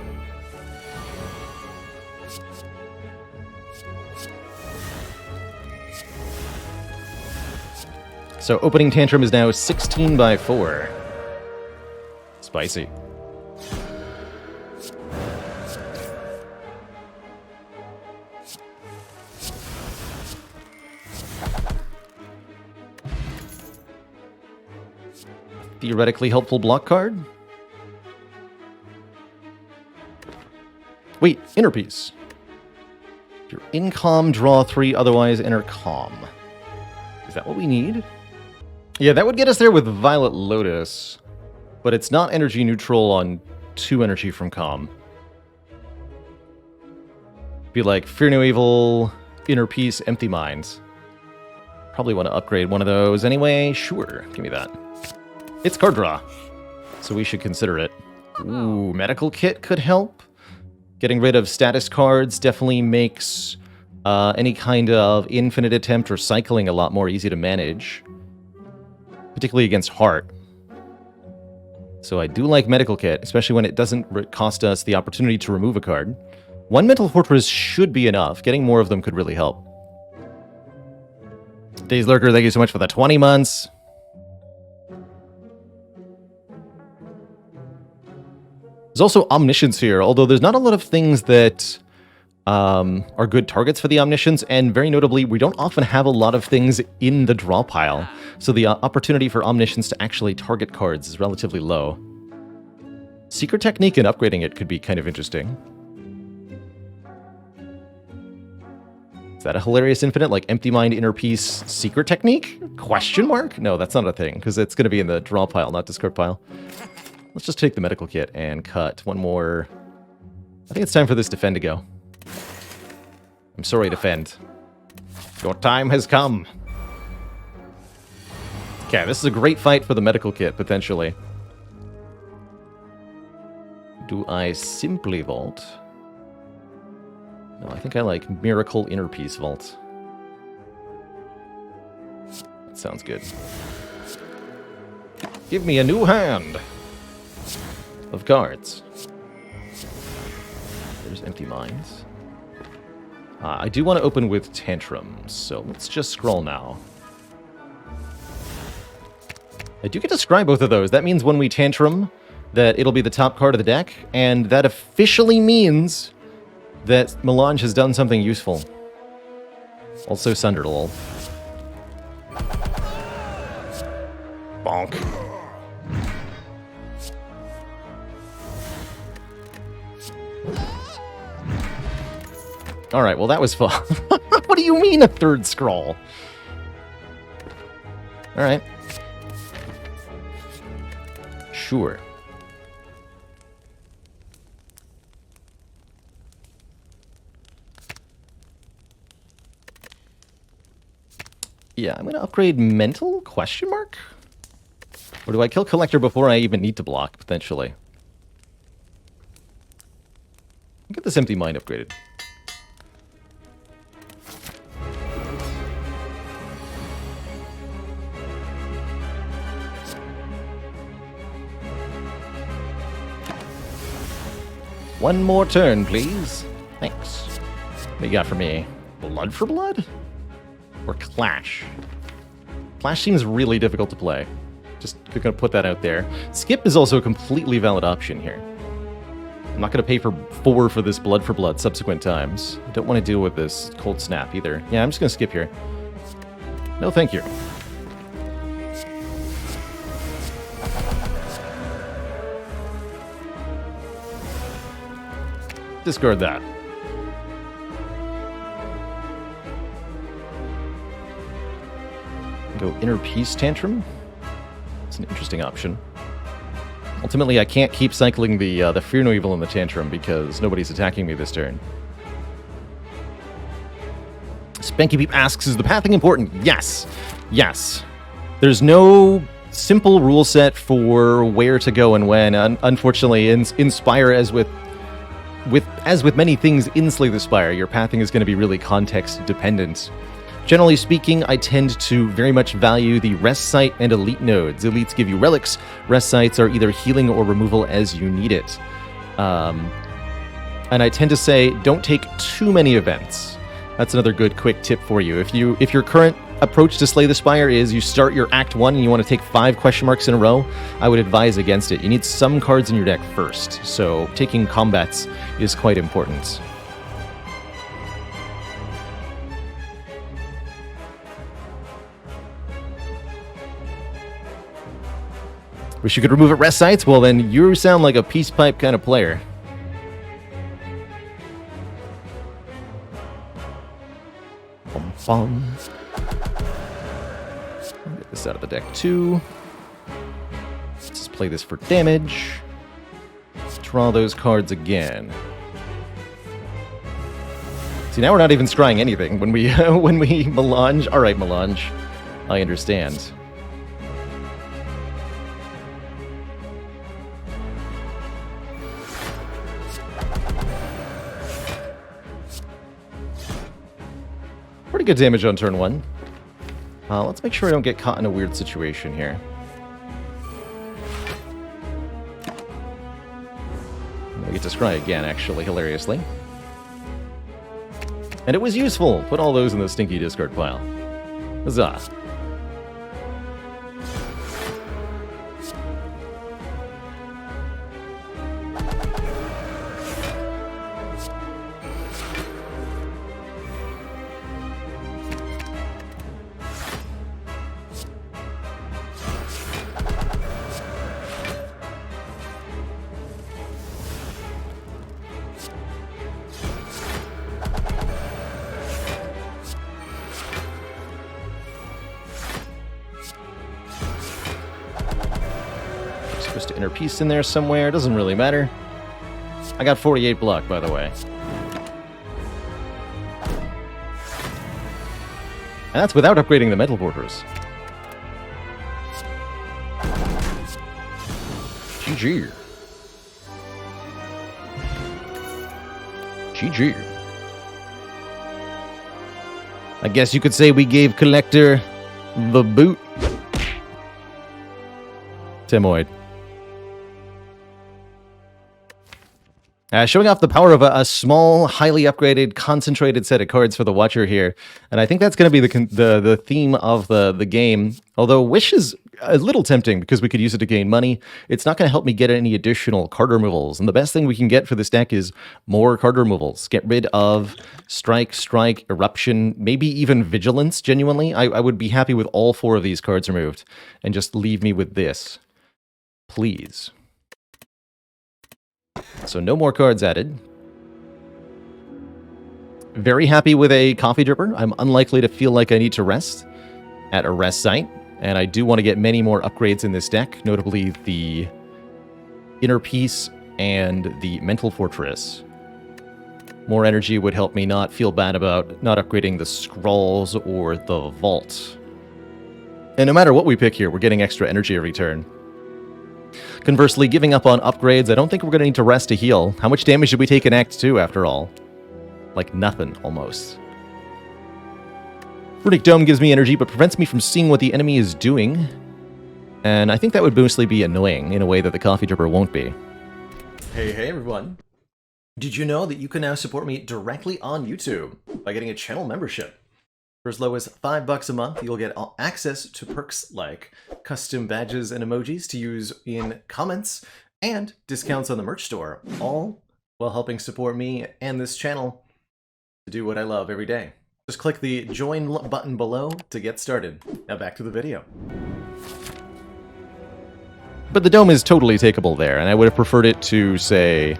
A: So opening Tantrum is now 16 by 4. Spicy. Theoretically helpful block card. Wait, inner piece. If you're in calm, draw 3, otherwise enter calm. Is that what we need? Yeah, that would get us there with Violet Lotus, but it's not energy neutral on 2 energy from calm. Be like Fear No Evil, Inner Peace, Empty Minds. Probably want to upgrade one of those anyway. Sure, give me that. It's card draw, so we should consider it. Ooh, Medical Kit could help. Getting rid of status cards definitely makes any kind of infinite attempt or cycling a lot more easy to manage. Particularly against Heart. So I do like Medical Kit, especially when it doesn't cost us the opportunity to remove a card. 1 Mental Fortress should be enough. Getting more of them could really help. Days Lurker, thank you so much for the 20 months. There's also Omniscience here, although there's not a lot of things that are good targets for the Omniscience, and very notably, we don't often have a lot of things in the draw pile, so the opportunity for Omniscience to actually target cards is relatively low. Secret Technique and upgrading it could be kind of interesting. Is that a Hilarious Infinite, like Empty Mind, Inner Peace, Secret Technique? Question mark? No, that's not a thing, because it's going to be in the draw pile, not discard pile. Let's just take the Medical Kit and cut one more. I think it's time for this Defend to go. I'm sorry, Defend. Your time has come. Okay, this is a great fight for the Medical Kit, potentially. Do I simply vault? No, I think I like Miracle Inner Peace Vault. That sounds good. Give me a new hand of cards. There's Empty Minds. I do want to open with Tantrums, so let's just scroll now. I do get to scry both of those. That means when we Tantrum, that it'll be the top card of the deck, and that officially means that Melange has done something useful. Also Sunderlol. Bonk. Alright, well that was fun. What do you mean a third scroll? Alright. Sure. Yeah, I'm going to upgrade Mental? Question mark? Or do I kill Collector before I even need to block, potentially? Get this Empty Mind upgraded. One more turn, please. Thanks. What you got for me? Blood for Blood? Or Clash? Clash seems really difficult to play. Just gonna put that out there. Skip is also a completely valid option here. I'm not gonna pay for 4 for this Blood for Blood subsequent times. I don't want to deal with this Cold Snap either. Yeah, I'm just gonna skip here. No, thank you. Discard that. Go Inner Peace Tantrum. It's an interesting option. Ultimately, I can't keep cycling the Fear No Evil in the Tantrum because nobody's attacking me this turn. Spanky Peep asks, is the pathing important? Yes. Yes. There's no simple rule set for where to go and when. Unfortunately, in Spire, as with many things in Slay the Spire, your pathing is going to be really context dependent. Generally speaking, I tend to very much value the Rest Site and Elite nodes. Elites give you relics. Rest Sites are either healing or removal as you need it. And I tend to say, don't take too many events. That's another good quick tip for you. If your current approach to Slay the Spire is you start your Act 1 and you want to take 5 question marks in a row, I would advise against it. You need some cards in your deck first, so taking combats is quite important. Wish you could remove at Rest Sites? Well, then you sound like a Peace Pipe kind of player. Bum. Get this out of the deck too. Let's just play this for damage. Draw those cards again. See, now we're not even scrying anything when we melange. All right, melange. I understand. Pretty good damage on turn 1. Let's make sure I don't get caught in a weird situation here. I get to scry again, actually, hilariously. And it was useful. Put all those in the stinky discard pile. Huzzah. Supposed to inner piece in there somewhere. Doesn't really matter. I got 48 block, by the way. And that's without upgrading the metal porters. GG. GG. I guess you could say we gave Collector the boot. Timoid. Showing off the power of a small, highly upgraded, concentrated set of cards for the Watcher here. And I think that's going to be the theme of the game. Although Wish is a little tempting because we could use it to gain money. It's not going to help me get any additional card removals. And the best thing we can get for this deck is more card removals. Get rid of Strike, Eruption, maybe even Vigilance, genuinely. I would be happy with all 4 of these cards removed. And just leave me with this. Please. So no more cards added. Very happy with a Coffee Dripper. I'm unlikely to feel like I need to rest at a rest site. And I do want to get many more upgrades in this deck, notably the Inner Piece and the Mental Fortress. More energy would help me not feel bad about not upgrading the Scrolls or the Vault. And no matter what we pick here, we're getting extra energy every turn. Conversely, giving up on upgrades, I don't think we're going to need to rest to heal. How much damage did we take in Act 2, after all? Like nothing, almost. Runic Dome gives me energy, but prevents me from seeing what the enemy is doing. And I think that would mostly be annoying, in a way that the Coffee Dripper won't be. Hey everyone. Did you know that you can now support me directly on YouTube by getting a channel membership? For as low as $5 a month, you'll get access to perks like custom badges and emojis to use in comments and discounts on the merch store, all while helping support me and this channel to do what I love every day. Just click the join button below to get started. Now back to the video. But the dome is totally takeable there, and I would have preferred it to, say,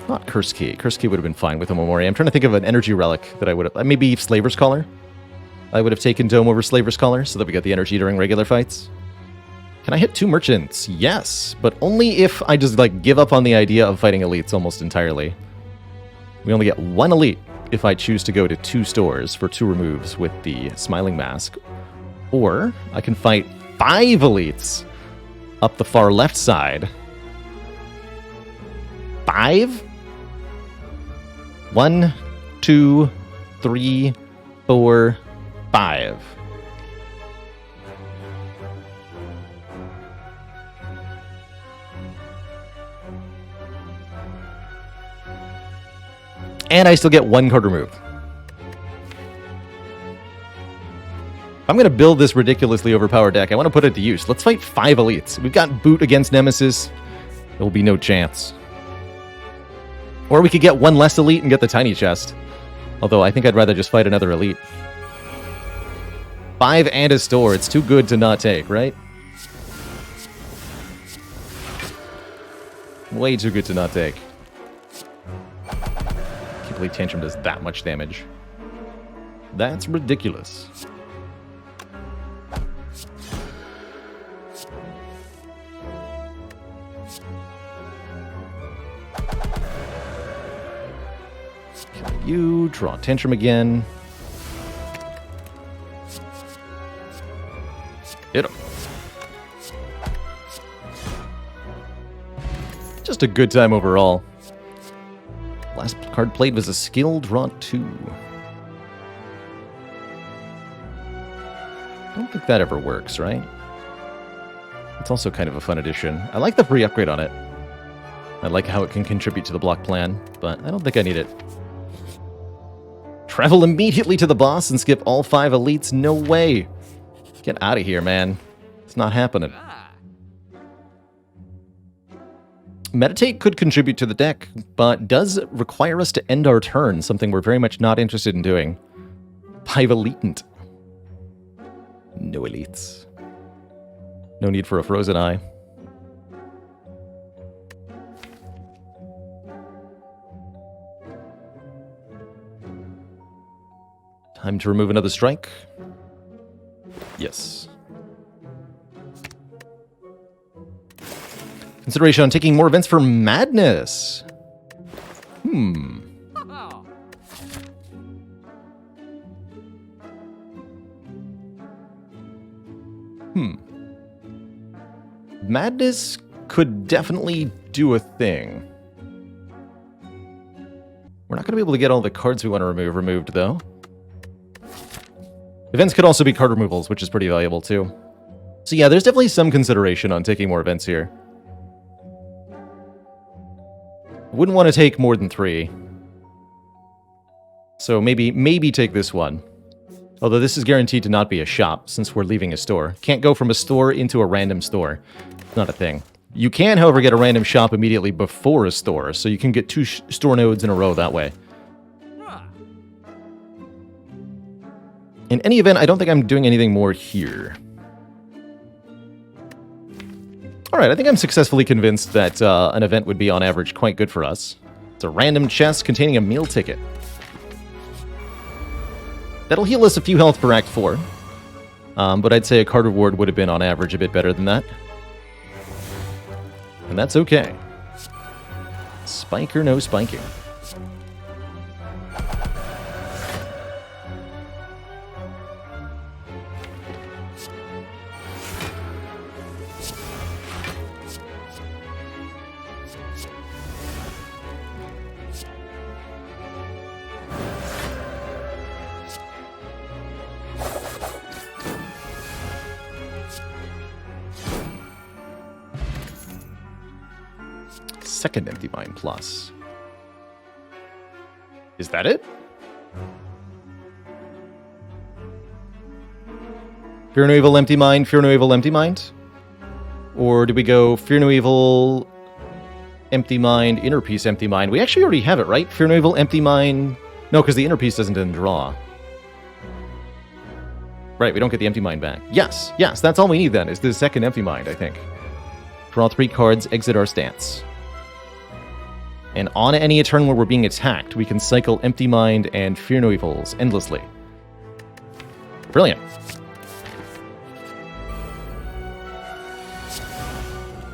A: not Curse Key. Curse Key would have been fine with a Memoria. I'm trying to think of an energy relic that I would have... Maybe Slaver's Collar? I would have taken Dome over Slaver's Collar so that we get the energy during regular fights. Can I hit 2 merchants? Yes, but only if I just, like, give up on the idea of fighting elites almost entirely. We only get 1 elite if I choose to go to 2 stores for 2 removes with the Smiling Mask. Or I can fight 5 elites up the far left side. 5? 1, 2, 3, 4, 5. And I still get 1 card removed. I'm going to build this ridiculously overpowered deck. I want to put it to use. Let's fight 5 elites. We've got Boot against Nemesis. There will be no chance. Or we could get 1 less elite and get the tiny chest. Although I think I'd rather just fight another elite. 5 and a store. It's too good to not take, right? Way too good to not take. Can't believe Tantrum does that much damage. That's ridiculous. You draw Tantrum again. Hit him. Just a good time overall. Last card played was a skill, draw 2. I don't think that ever works, right? It's also kind of a fun addition. I like the free upgrade on it. I like how it can contribute to the block plan, but I don't think I need it. Travel immediately to the boss and skip all 5 elites? No way! Get out of here, man. It's not happening. Meditate could contribute to the deck, but does require us to end our turn, something we're very much not interested in doing. 5 elitant. No elites. No need for a frozen eye. Time to remove another strike. Yes. Consideration on taking more events for madness. Madness could definitely do a thing. We're not going to be able to get all the cards we want to remove removed, though. Events could also be card removals, which is pretty valuable, too. So yeah, there's definitely some consideration on taking more events here. Wouldn't want to take more than 3. So maybe take this one. Although this is guaranteed to not be a shop, since we're leaving a store. Can't go from a store into a random store. Not a thing. You can, however, get a random shop immediately before a store, so you can get 2 store nodes in a row that way. In any event, I don't think I'm doing anything more here. Alright, I think I'm successfully convinced that an event would be, on average, quite good for us. It's a random chest containing a meal ticket. That'll heal us a few health per Act 4. But I'd say a card reward would have been, on average, a bit better than that. And that's okay. Spike or no spiking. Second Empty Mind Plus. Is that it? Fear No Evil, Empty Mind, Fear No Evil, Empty Mind? Or do we go Fear No Evil, Empty Mind, Inner Peace, Empty Mind? We actually already have it, right? Fear No Evil, Empty Mind... No, because the Inner Peace doesn't then draw. Right, we don't get the Empty Mind back. Yes, that's all we need then, is the second Empty Mind, I think. Draw 3 cards, exit our stance. And on any turn where we're being attacked, we can cycle Empty Mind and Fear No Evils endlessly. Brilliant.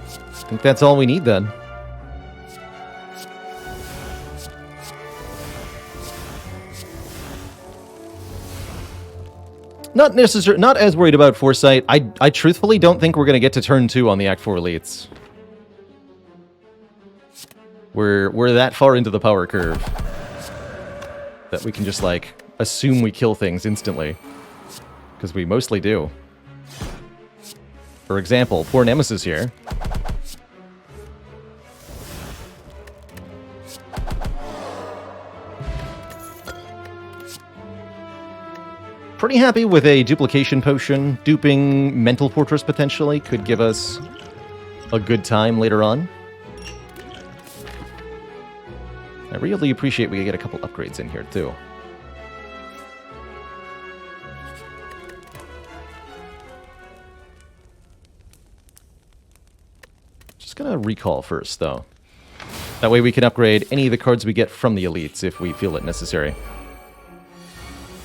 A: I think that's all we need then. Not as worried about Foresight. I truthfully don't think we're going to get to turn 2 on the Act 4 elites. We're that far into the power curve that we can just, like, assume we kill things instantly. Because we mostly do. For example, poor Nemesis here. Pretty happy with a duplication potion. Duping Mental Fortress potentially could give us a good time later on. I really appreciate we get a couple upgrades in here, too. Just gonna recall first, though. That way we can upgrade any of the cards we get from the elites if we feel it necessary.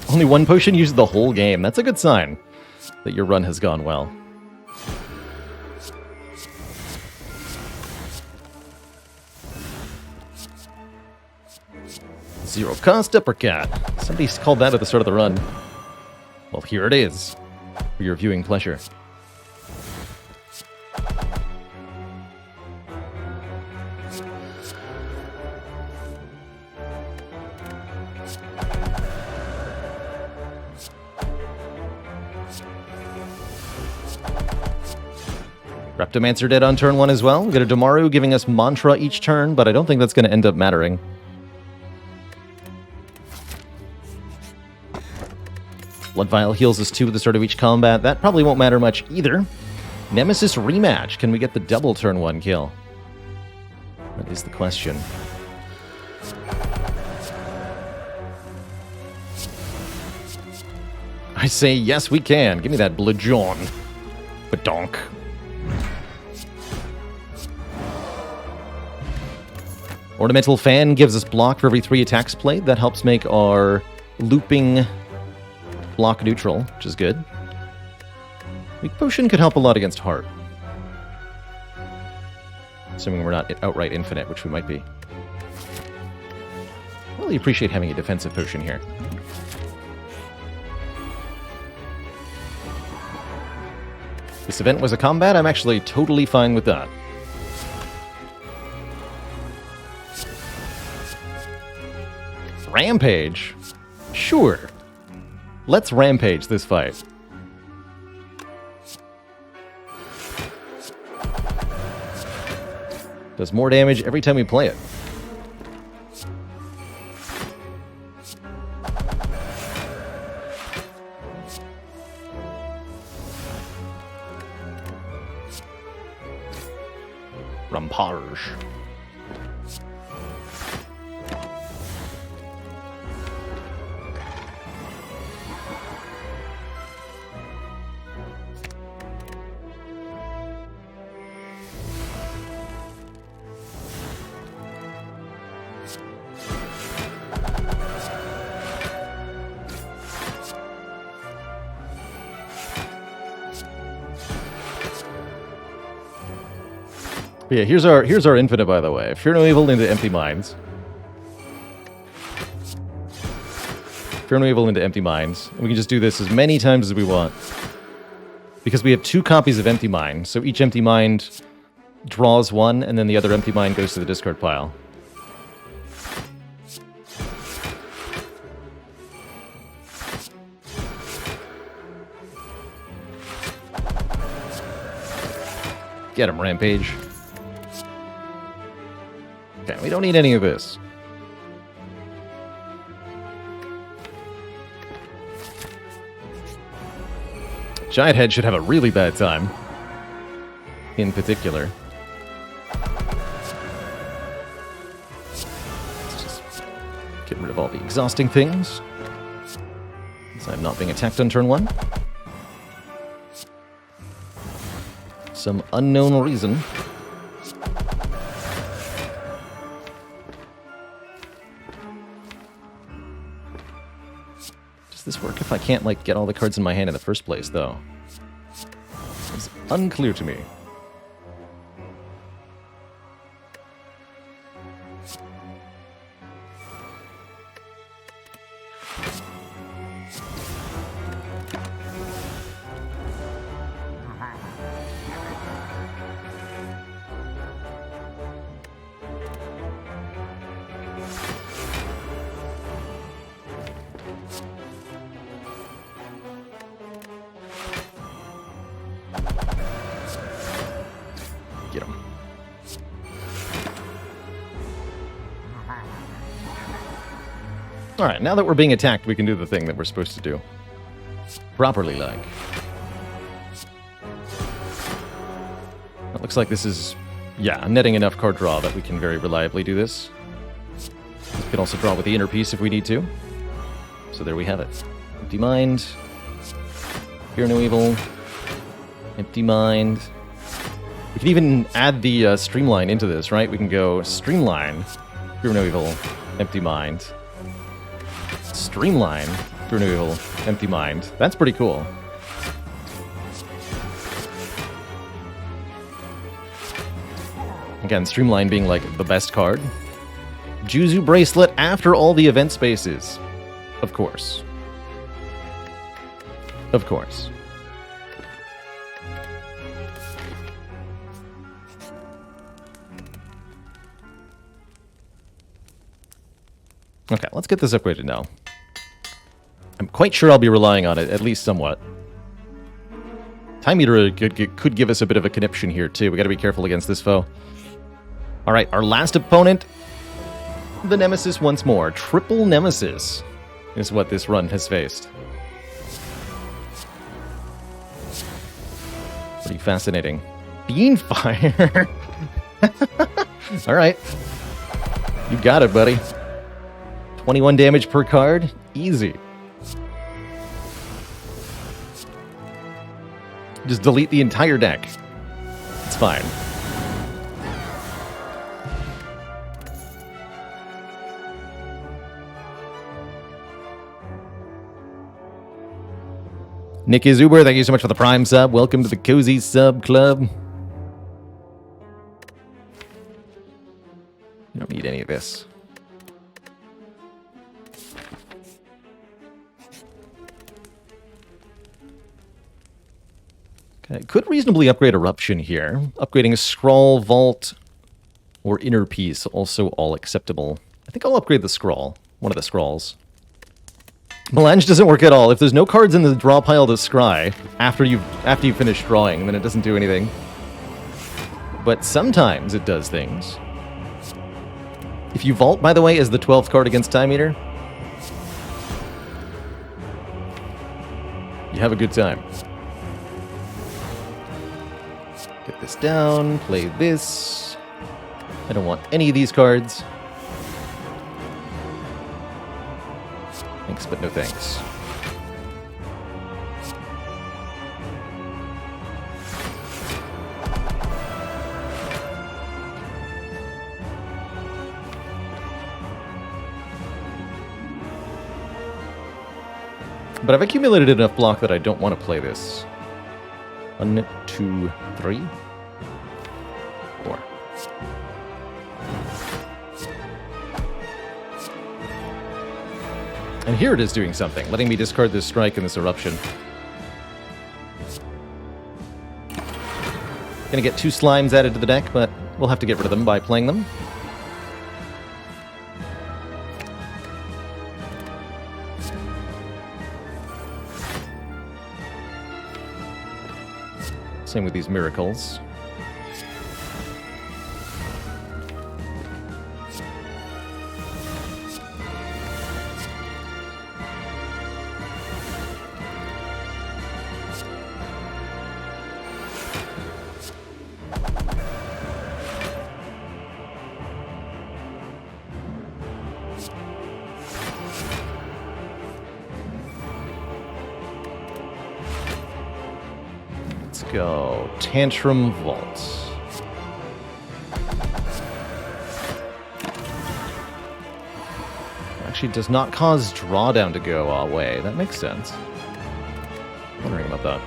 A: Only 1 potion uses the whole game. That's a good sign that your run has gone well. Zero cost uppercut. Somebody called that at the start of the run. Well, here it is, for your viewing pleasure. Reptomancer dead on turn 1 as well. We get a Domaru giving us Mantra each turn, but I don't think that's going to end up mattering. Blood Vial heals us 2 at the start of each combat. That probably won't matter much either. Nemesis Rematch. Can we get the double turn 1 kill? That is the question. I say yes, we can. Give me that bludgeon. Badonk. Ornamental Fan gives us block for every 3 attacks played. That helps make our looping block neutral, which is good. Weak Potion could help a lot against Heart. Assuming we're not outright infinite, which we might be. I really appreciate having a defensive potion here. This event was a combat. I'm actually totally fine with that. Rampage? Sure. Let's rampage this fight. Does more damage every time we play it. Rampage. But yeah, here's our infinite, by the way. Fear no evil into empty minds. Fear no evil into empty minds. And we can just do this as many times as we want. Because we have 2 copies of empty mind, so each empty mind draws 1, and then the other empty mind goes to the discard pile. Get him, Rampage. Okay, we don't need any of this. Giant Head should have a really bad time. In particular. Let's just get rid of all the exhausting things. Since I'm not being attacked on turn 1. Some unknown reason. Does this work if I can't, like, get all the cards in my hand in the first place, though? It's unclear to me. Get him. Alright, now that we're being attacked, we can do the thing that we're supposed to do. Properly, like. It looks like this is, yeah, netting enough card draw that we can very reliably do this. We can also draw with the inner piece if we need to. So there we have it. Empty Mind. Fear no evil. Empty Mind. We can even add the Streamline into this, right? We can go Streamline, Fear no evil, Empty Mind. Streamline, Fear no evil, Empty Mind. That's pretty cool. Again, Streamline being like the best card. Juzu Bracelet after all the event spaces. Of course. Of course. Okay, let's get this upgraded now. I'm quite sure I'll be relying on it, at least somewhat. Time Eater could give us a bit of a conniption here, too. We got to be careful against this foe. All right, our last opponent, the Nemesis once more. Triple Nemesis is what this run has faced. Pretty fascinating. Beanfire. All right. You got it, buddy. 21 damage per card. Easy. Just delete the entire deck. It's fine. Nicky Zuber, thank you so much for the Prime sub. Welcome to the Cozy Sub Club. You don't need any of this. Okay, could reasonably upgrade Eruption here. Upgrading a Scrawl, Vault, or Inner Piece, also all acceptable. I think I'll upgrade the Scrawl. One of the Scrawls. Melange doesn't work at all. If there's no cards in the draw pile to scry after you finish drawing, then it doesn't do anything. But sometimes it does things. If you Vault, by the way, as the 12th card against Time Eater, you have a good time. Get this down, play this. I don't want any of these cards. Thanks, but no thanks. But I've accumulated enough block that I don't want to play this. 1, 2, 3, 4. And here it is doing something, letting me discard this strike and this eruption. Gonna get 2 slimes added to the deck, but we'll have to get rid of them by playing them. Same with these miracles. Go. Tantrum Vault. Actually does not cause drawdown to go away. That makes sense. Wondering about that.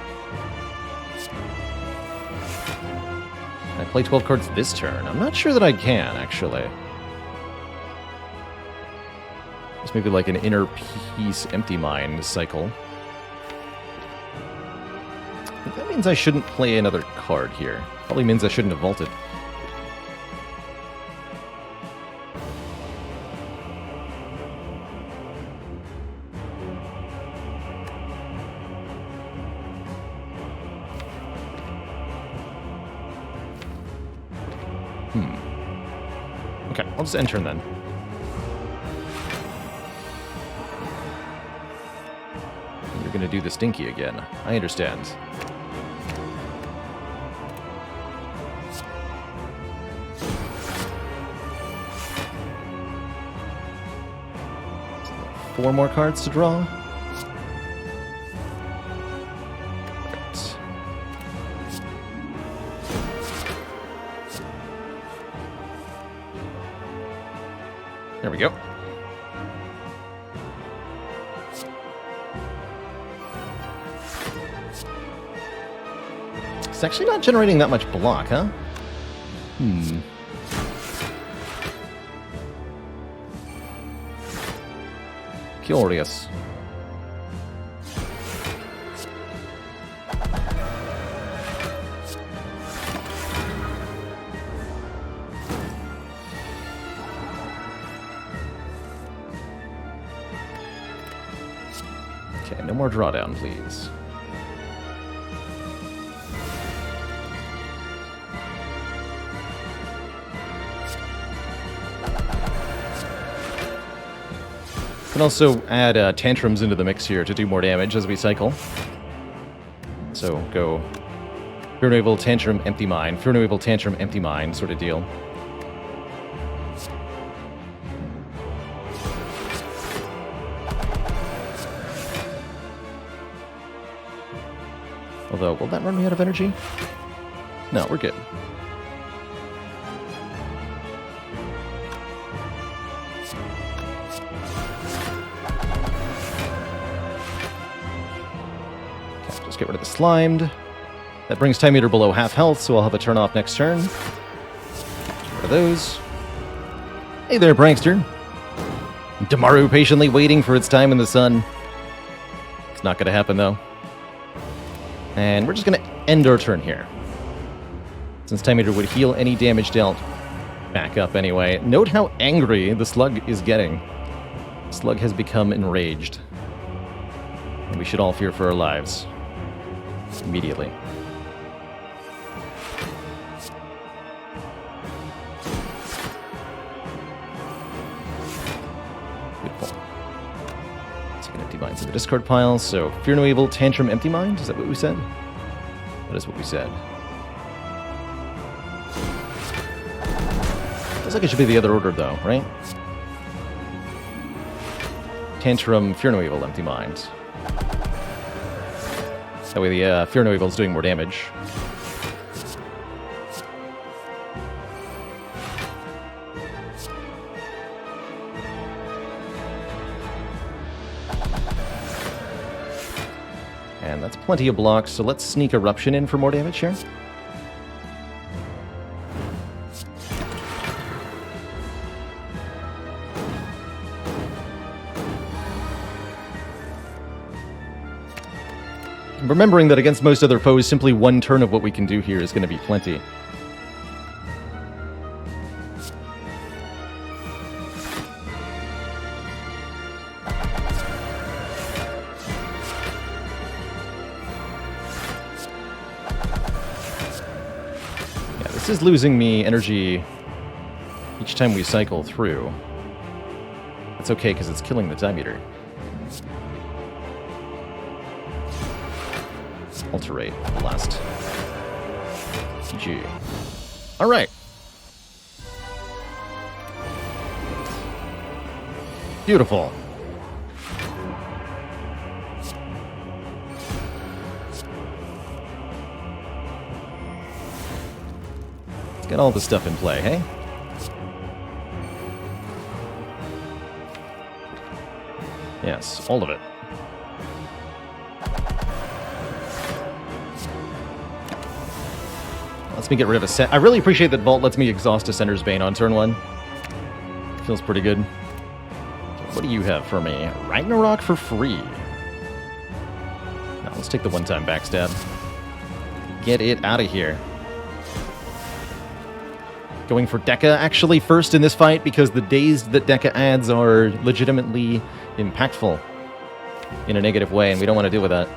A: Can I play 12 cards this turn? I'm not sure that I can, actually. It's maybe like an Inner Piece Empty Mind cycle. That means I shouldn't play another card here. Probably means I shouldn't have vaulted. Okay, I'll just end turn then. You're gonna do the stinky again. I understand. Four more cards to draw. Right. There we go. It's actually not generating that much block, huh? Curious. Okay, no more drawdown, please. Can also add tantrums into the mix here to do more damage as we cycle. So go Fear No Evil, Tantrum, Empty Mind. Fear No Evil, Tantrum, Empty Mind sort of deal. Although, will that run me out of energy? No, we're good. Okay, just get rid of the slimed. That brings Time Eater below half health, so I'll have a turn off next turn. Get rid of those. Hey there, Prankster. Damaru patiently waiting for its time in the sun. It's not going to happen, though. And we're just going to end our turn here. Since Time Eater would heal any damage dealt back up anyway. Note how angry the slug is getting. The slug has become enraged. And we should all fear for our lives. Immediately. Beautiful. So Empty Mind's in the discard pile. So Fear No Evil, Tantrum, Empty Mind. Is that what we said? That is what we said. Feels like it should be the other order, though, right? Tantrum, Fear No Evil, Empty Mind. That way the Fear No Evil is doing more damage. And that's plenty of blocks, so let's sneak Eruption in for more damage here. Remembering that against most other foes, simply one turn of what we can do here is going to be plenty. Yeah, this is losing me energy each time we cycle through. It's okay, because it's killing the Time Eater. Alterate blast. GG. Alright. Beautiful. Let's get all the stuff in play, hey? Yes, all of it. Lets me get rid of I really appreciate that Vault lets me exhaust Ascender's Bane on turn 1. Feels pretty good. What do you have for me? Ragnarok for free. Now, let's take the one-time backstab. Get it out of here. Going for Deca actually first in this fight because the dazed that Deca adds are legitimately impactful in a negative way, and we don't want to deal with that.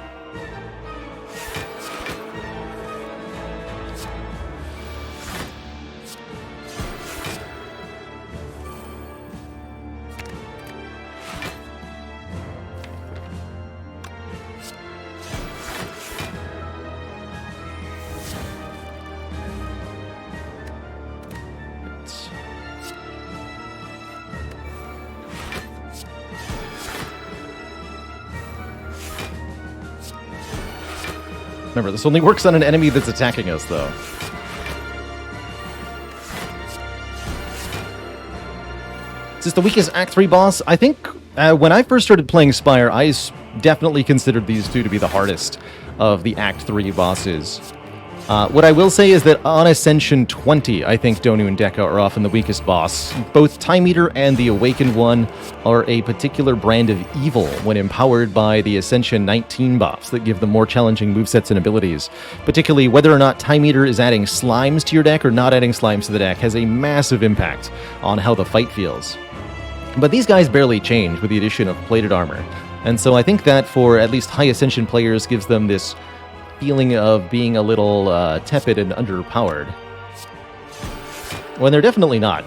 A: Remember, this only works on an enemy that's attacking us, though. Is this the weakest Act 3 boss? I think when I first started playing Spire, I definitely considered these two to be the hardest of the Act 3 bosses. What I will say is that on Ascension 20, I think Donu and Deca are often the weakest boss. Both Time Eater and the Awakened One are a particular brand of evil when empowered by the Ascension 19 buffs that give them more challenging movesets and abilities. Particularly whether or not Time Eater is adding slimes to your deck or not adding slimes to the deck has a massive impact on how the fight feels. But these guys barely change with the addition of plated armor. And so I think that for at least high Ascension players gives them this feeling of being a little tepid and underpowered. When they're definitely not.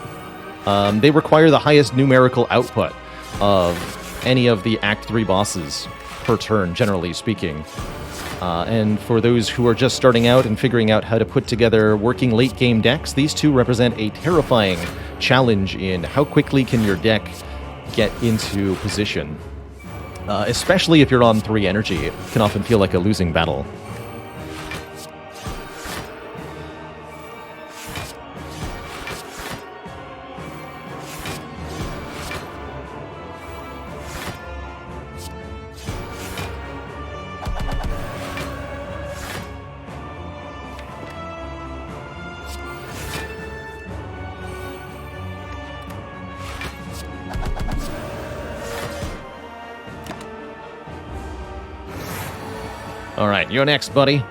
A: They require the highest numerical output of any of the Act 3 bosses per turn, generally speaking. And for those who are just starting out and figuring out how to put together working late-game decks, these two represent a terrifying challenge in how quickly can your deck get into position. Especially if you're on 3 energy, it can often feel like a losing battle. Alright, you're next, buddy.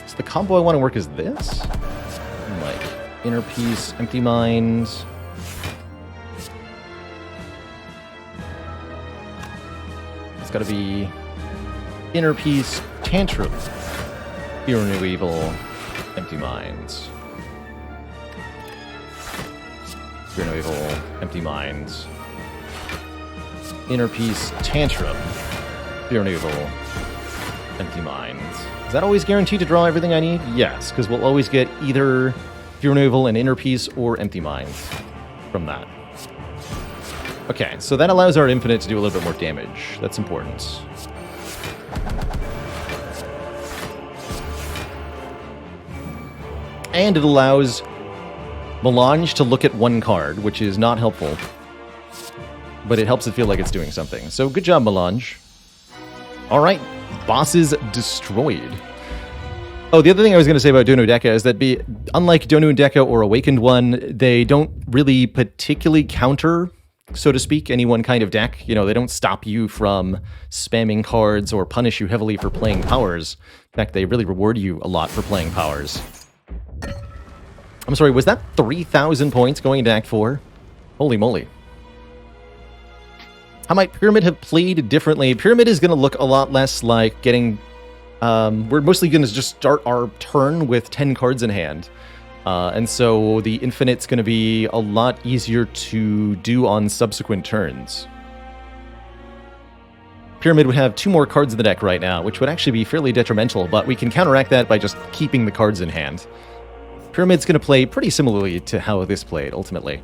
A: So the combo I want to work is this? Like, Inner Peace, Empty Mind. It's gotta be Inner Peace, Tantrum. Fear No Evil, Empty Minds. Fear No Evil, Empty Minds. Inner Peace, Tantrum. Fear No Evil, Empty Minds. Is that always guaranteed to draw everything I need? Yes, because we'll always get either Fear No Evil and Inner Peace or Empty Minds from that. Okay, so that allows our Infinite to do a little bit more damage. That's important. And it allows Melange to look at one card, which is not helpful. But it helps it feel like it's doing something. So good job, Melange. Alright, bosses destroyed. Oh, the other thing I was going to say about Donu Deca is that unlike Donu and Deca or Awakened One, they don't really particularly counter, so to speak, any one kind of deck. You know, they don't stop you from spamming cards or punish you heavily for playing powers. In fact, they really reward you a lot for playing powers. I'm sorry, was that 3,000 points going into Act 4? Holy moly. How might Pyramid have played differently? Pyramid is going to look a lot less like getting... we're mostly going to just start our turn with 10 cards in hand. And so the Infinite's going to be a lot easier to do on subsequent turns. Pyramid would have 2 more cards in the deck right now, which would actually be fairly detrimental, but we can counteract that by just keeping the cards in hand. Pyramid's going to play pretty similarly to how this played, ultimately.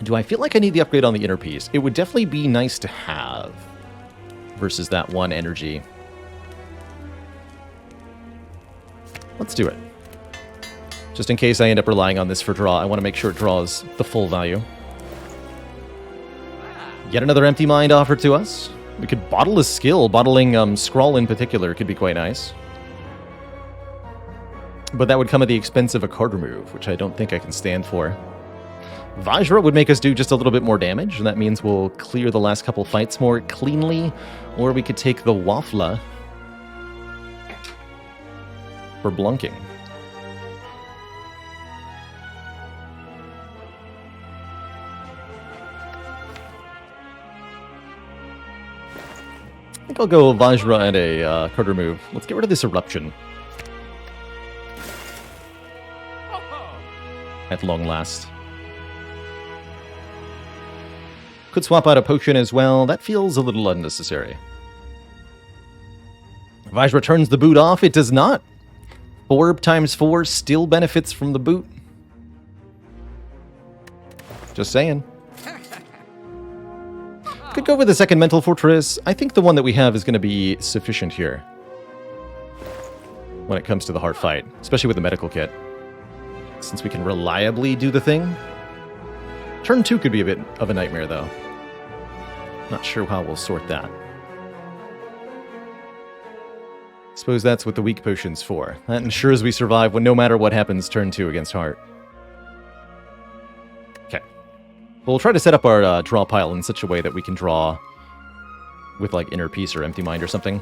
A: Do I feel like I need the upgrade on the Inner Peace? It would definitely be nice to have versus that 1 energy. Let's do it. Just in case I end up relying on this for draw, I want to make sure it draws the full value. Yet another Empty Mind offered to us. We could bottle a skill. Bottling Scrawl in particular could be quite nice. But that would come at the expense of a card remove, which I don't think I can stand for. Vajra would make us do just a little bit more damage, and that means we'll clear the last couple fights more cleanly, or we could take the Waffla for blunking. I think I'll go Vajra and a card remove. Let's get rid of this Eruption. At long last. Could swap out a potion as well. That feels a little unnecessary. Vajra turns the boot off. It does not. Orb times 4 still benefits from the boot. Just saying. Could go with the second Mental Fortress. I think the one that we have is going to be sufficient here when it comes to the hard fight, especially with the medical kit. Since we can reliably do the thing. Turn 2 could be a bit of a nightmare, though. Not sure how we'll sort that. Suppose that's what the weak potion's for. That ensures we survive when no matter what happens turn 2 against Heart. Okay. We'll try to set up our draw pile in such a way that we can draw with, like, Inner Peace or Empty Mind or something.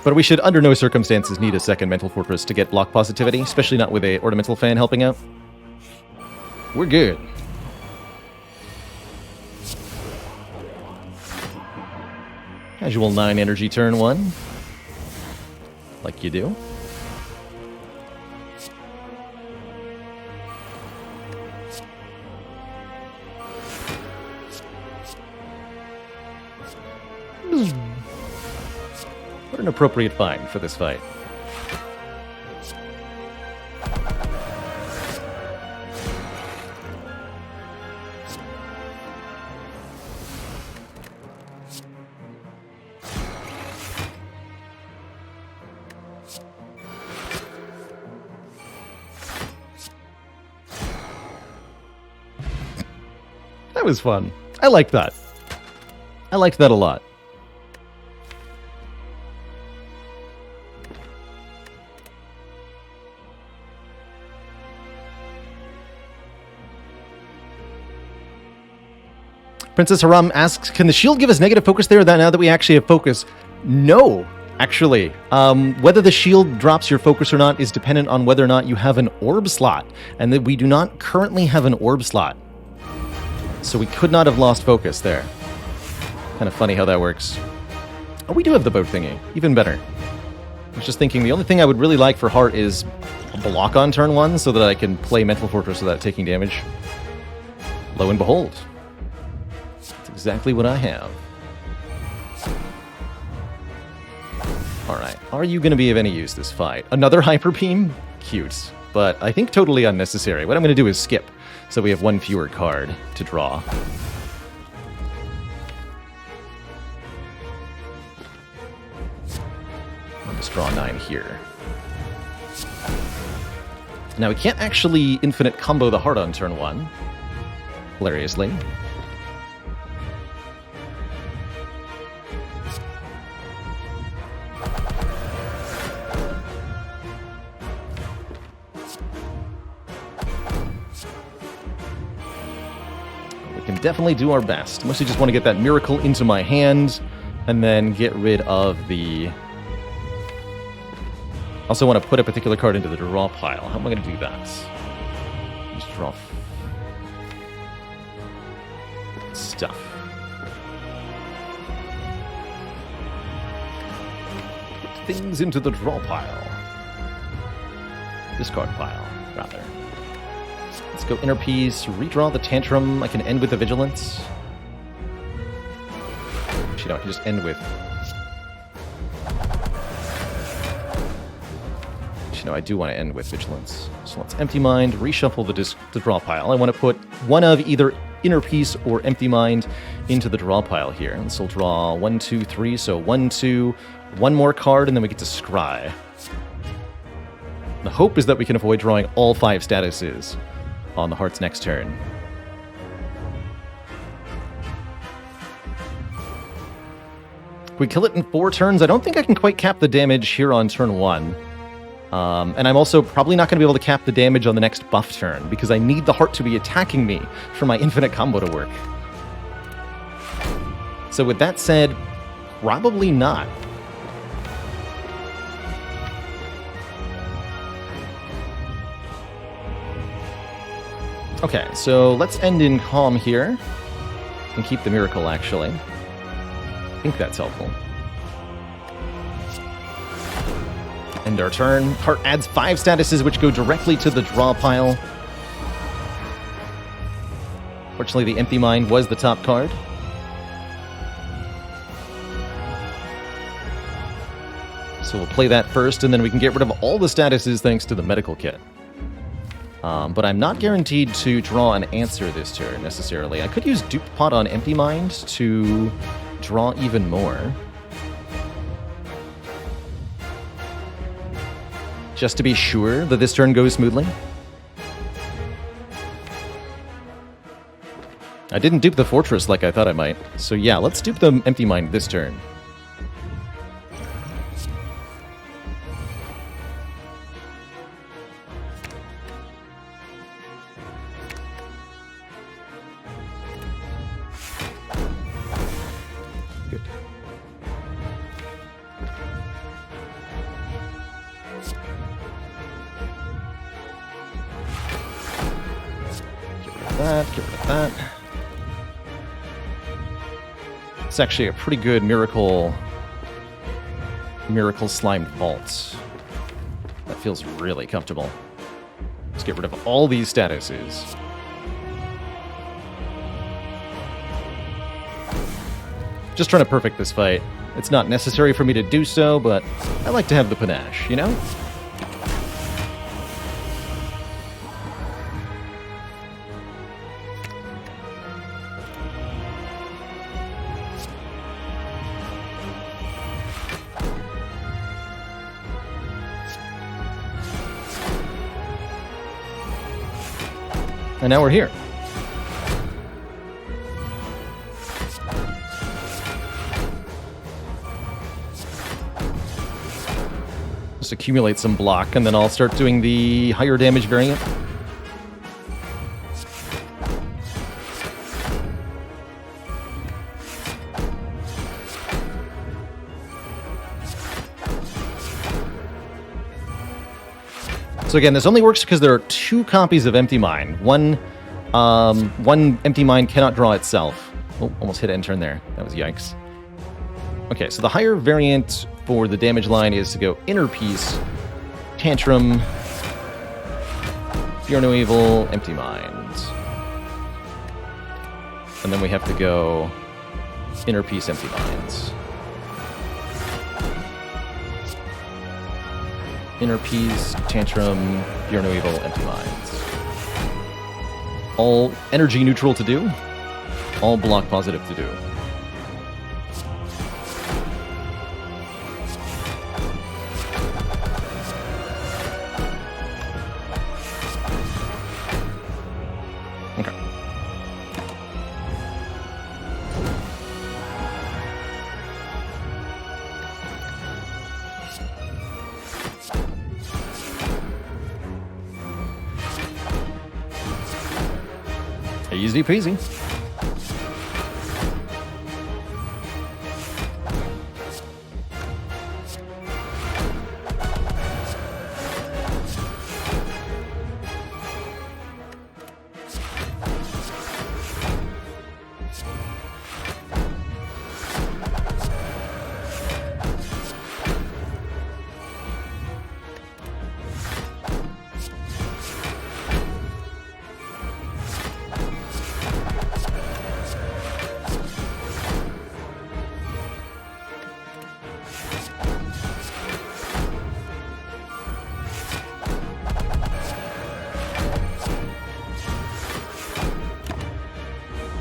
A: But we should, under no circumstances, need a second Mental Fortress to get block positivity, especially not with a Ornamental Fan helping out. We're good. Casual 9 energy turn 1. Like you do. What an appropriate find for this fight. That was fun. I liked that. I liked that a lot. Princess Haram asks, can the shield give us negative focus there now that we actually have focus? No, actually. Whether the shield drops your focus or not is dependent on whether or not you have an orb slot, and that we do not currently have an orb slot. So we could not have lost focus there. Kind of funny how that works. Oh, we do have the boat thingy. Even better. I was just thinking the only thing I would really like for Heart is a block on turn 1 so that I can play Mental Fortress without taking damage. Lo and behold. That's exactly what I have. Alright, are you going to be of any use this fight? Another Hyper Beam? Cute. But I think totally unnecessary. What I'm going to do is skip, so we have one fewer card to draw. I'll just draw 9 here. Now we can't actually infinite combo the Heart on turn 1, hilariously. Definitely do our best. Mostly just want to get that miracle into my hand and then get rid of the... Also want to put a particular card into the draw pile. How am I going to do that? Just draw stuff. Put things into the draw pile. Discard pile, rather. Let's go Inner Peace, redraw the Tantrum. I can end with the Vigilance. Actually, no, I can just end with... Actually, no, I do want to end with Vigilance. So let's Empty Mind, reshuffle the draw pile. I want to put one of either Inner Peace or Empty Mind into the draw pile here. This will draw 1, 2, 3, so 1, 2, one more card, and then we get to Scry. The hope is that we can avoid drawing all 5 statuses on the Heart's next turn. We kill it in 4 turns. I don't think I can quite cap the damage here on turn 1. And I'm also probably not going to be able to cap the damage on the next buff turn, because I need the Heart to be attacking me for my infinite combo to work. So with that said, probably not. Okay, so let's end in Calm here, and keep the Miracle, actually. I think that's helpful. End our turn. Heart adds 5 statuses, which go directly to the draw pile. Fortunately, the Empty Mind was the top card. So we'll play that first, and then we can get rid of all the statuses thanks to the Medical Kit. But I'm not guaranteed to draw an answer this turn, necessarily. I could use Dupe Pot on Empty Mind to draw even more. Just to be sure that this turn goes smoothly. I didn't dupe the Fortress like I thought I might. So yeah, let's dupe the Empty Mind this turn. that, get rid of that. It's actually a pretty good miracle slimed vault. That feels really comfortable. Let's get rid of all these statuses. Just trying to perfect this fight. It's not necessary for me to do so, but I like to have the panache, you know? And now we're here. Just accumulate some block, and then I'll start doing the higher damage variant. So again, this only works because there are 2 copies of Empty Mine. One Empty Mine cannot draw itself. Oh, almost hit end turn there. That was yikes. Okay, so the higher variant for the damage line is to go Inner Peace, Tantrum, Fear No Evil, Empty Mind. And then we have to go Inner Peace, Empty Minds. Inner Peace, Tantrum, Fear No Evil, Empty Minds. All energy neutral to do, all block positive to do. Okay. Easy peasy.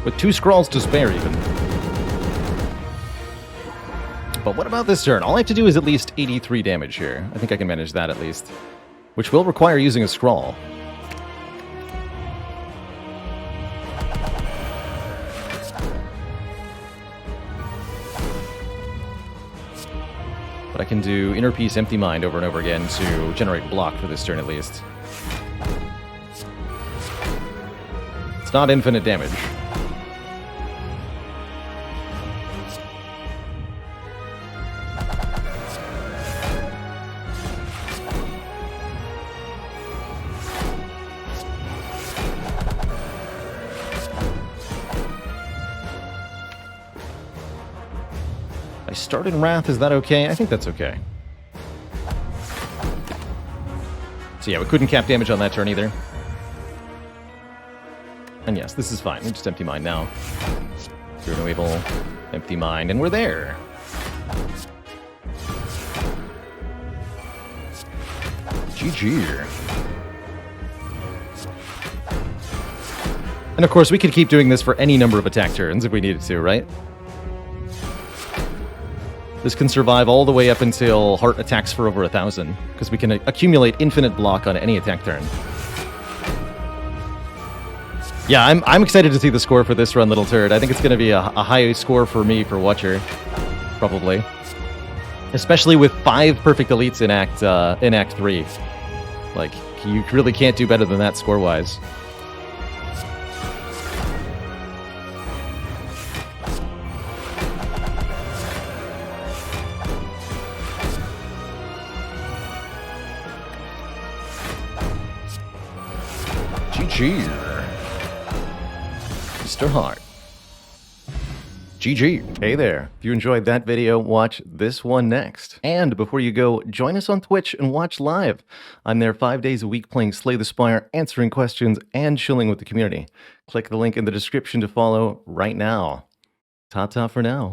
A: With 2 scrolls to spare, even. But what about this turn? All I have to do is at least 83 damage here. I think I can manage that at least. Which will require using a scroll. But I can do Inner Peace, Empty Mind over and over again to generate block for this turn at least. It's not infinite damage. I started Wrath, is that okay? I think that's okay. So yeah, we couldn't cap damage on that turn either. And yes, this is fine. We just Empty Mind now. Fear No Evil, Empty Mind, and we're there. GG. And of course, we could keep doing this for any number of attack turns if we needed to, right? This can survive all the way up until Heart attacks for over 1,000, because we can accumulate infinite block on any attack turn. Yeah, I'm excited to see the score for this run, Little Turd. I think it's going to be a high score for me for Watcher, probably. Especially with 5 perfect elites in Act 3. Like, you really can't do better than that score-wise. GG. Mr. Hart. GG. Hey there. If you enjoyed that video, watch this one next. And before you go, join us on Twitch and watch live. I'm there 5 days a week playing Slay the Spire, answering questions, and chilling with the community. Click the link in the description to follow right now. Ta-ta for now.